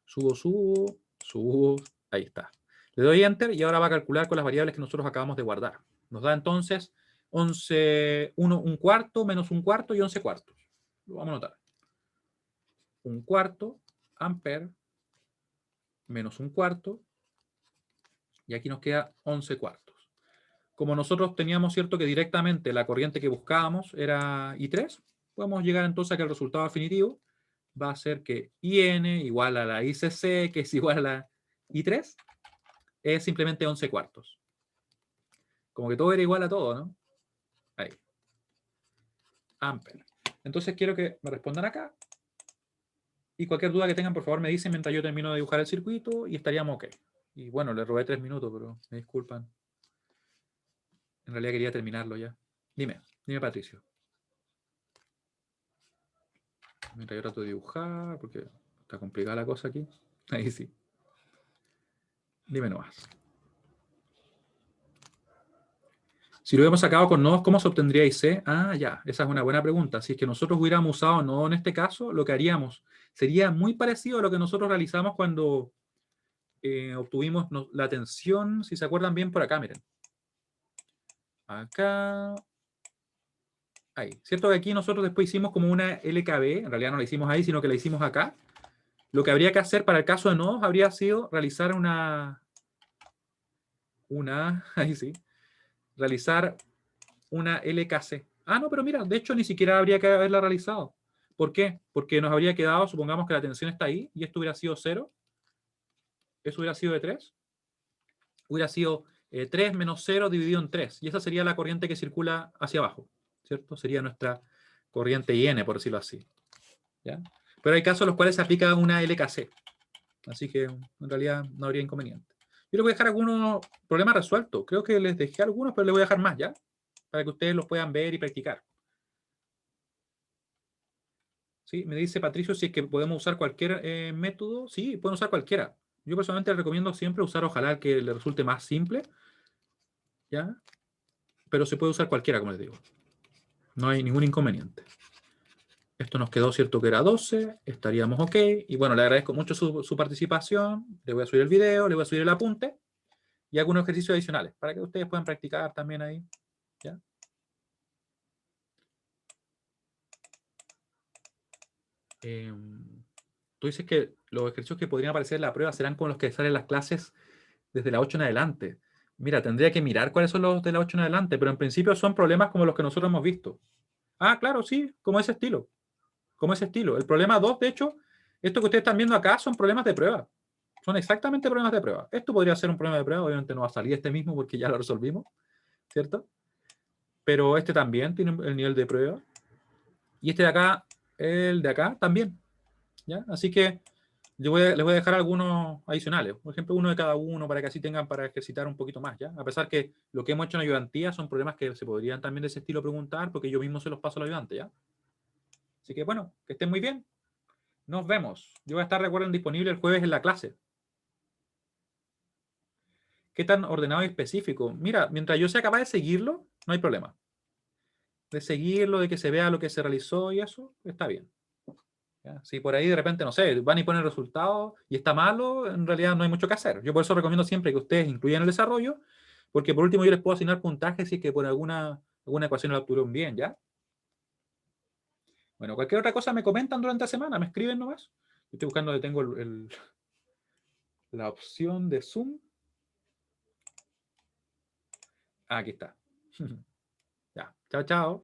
Subo, ahí está. Le doy Enter y ahora va a calcular con las variables que nosotros acabamos de guardar. Nos da entonces 11, 1, un cuarto, menos un cuarto y 11 cuartos. Lo vamos a notar. Un cuarto, ampere, menos un cuarto, y aquí nos queda 11 cuartos. Como nosotros teníamos, cierto, que directamente la corriente que buscábamos era I3, podemos llegar entonces a que el resultado definitivo va a ser que IN igual a la ICC, que es igual a la I3, es simplemente 11 cuartos. Como que todo era igual a todo, ¿no? Ahí. Ampere. Entonces quiero que me respondan acá. Y cualquier duda que tengan, por favor, me dicen mientras yo termino de dibujar el circuito y estaríamos ok. Y bueno, le robé 3 minutos, pero me disculpan. En realidad quería terminarlo ya. Dime, Patricio. Mientras yo trato de dibujar, porque está complicada la cosa aquí. Ahí sí. Dime nomás. Si lo hubiéramos sacado con nodos, ¿cómo se obtendría IC? Ah, ya, esa es una buena pregunta. Si es que nosotros hubiéramos usado nodo en este caso, lo que haríamos sería muy parecido a lo que nosotros realizamos cuando obtuvimos la tensión, si se acuerdan bien, por acá, miren. Acá. Ahí. ¿Cierto que aquí nosotros después hicimos como una LKB? En realidad no la hicimos ahí, sino que la hicimos acá. Lo que habría que hacer para el caso de nodos habría sido realizar ahí sí, realizar una LKC. Ah, no, pero mira, de hecho ni siquiera habría que haberla realizado. ¿Por qué? Porque nos habría quedado, supongamos que la tensión está ahí, y esto hubiera sido 0, eso hubiera sido de 3, hubiera sido 3 menos 0 dividido en 3, y esa sería la corriente que circula hacia abajo, ¿cierto? Sería nuestra corriente IN, por decirlo así. ¿Ya? Pero hay casos en los cuales se aplica una LKC, así que en realidad no habría inconveniente. Yo les voy a dejar algunos problemas resueltos, creo que les dejé algunos, pero les voy a dejar más, ¿ya? Para que ustedes los puedan ver y practicar. ¿Sí? Me dice Patricio si es que podemos usar cualquier método. Sí, pueden usar cualquiera. Yo personalmente les recomiendo siempre usar, ojalá el que le resulte más simple, ¿ya? Pero se puede usar cualquiera, como les digo. No hay ningún inconveniente. Esto nos quedó, cierto, que era 12, estaríamos ok. Y bueno, le agradezco mucho su participación. Le voy a subir el video, le voy a subir el apunte y algunos ejercicios adicionales para que ustedes puedan practicar también ahí, ¿ya? Tú dices que los ejercicios que podrían aparecer en la prueba serán con los que salen las clases desde la 8 en adelante. Mira, tendría que mirar cuáles son los de la 8 en adelante, pero en principio son problemas como los que nosotros hemos visto. Ah, claro, sí, como ese estilo. Como ese estilo. El problema 2, de hecho, esto que ustedes están viendo acá son problemas de prueba. Son exactamente problemas de prueba. Esto podría ser un problema de prueba, obviamente no va a salir este mismo porque ya lo resolvimos, ¿cierto? Pero este también tiene el nivel de prueba. Y este de acá, el de acá también. ¿Ya? Así que les voy a dejar algunos adicionales, por ejemplo, uno de cada uno para que así tengan para ejercitar un poquito más, ¿ya? A pesar que lo que hemos hecho en ayudantía son problemas que se podrían también de ese estilo preguntar, porque yo mismo se los paso al ayudante, ¿ya? Así que bueno, que estén muy bien. Nos vemos. Yo voy a estar, recuerden, disponible el jueves en la clase. ¿Qué tan ordenado y específico? Mira, mientras yo sea capaz de seguirlo, no hay problema. De seguirlo, de que se vea lo que se realizó y eso, está bien. ¿Ya? Si por ahí de repente, no sé, van y ponen resultados y está malo, en realidad no hay mucho que hacer. Yo por eso recomiendo siempre que ustedes incluyan el desarrollo, porque por último yo les puedo asignar puntajes si es que por alguna ecuación la obtuvieron bien, ¿ya? Bueno, cualquier otra cosa me comentan durante la semana, me escriben nomás. Estoy buscando donde tengo la opción de Zoom. Ah, aquí está. Ya, chao, chao.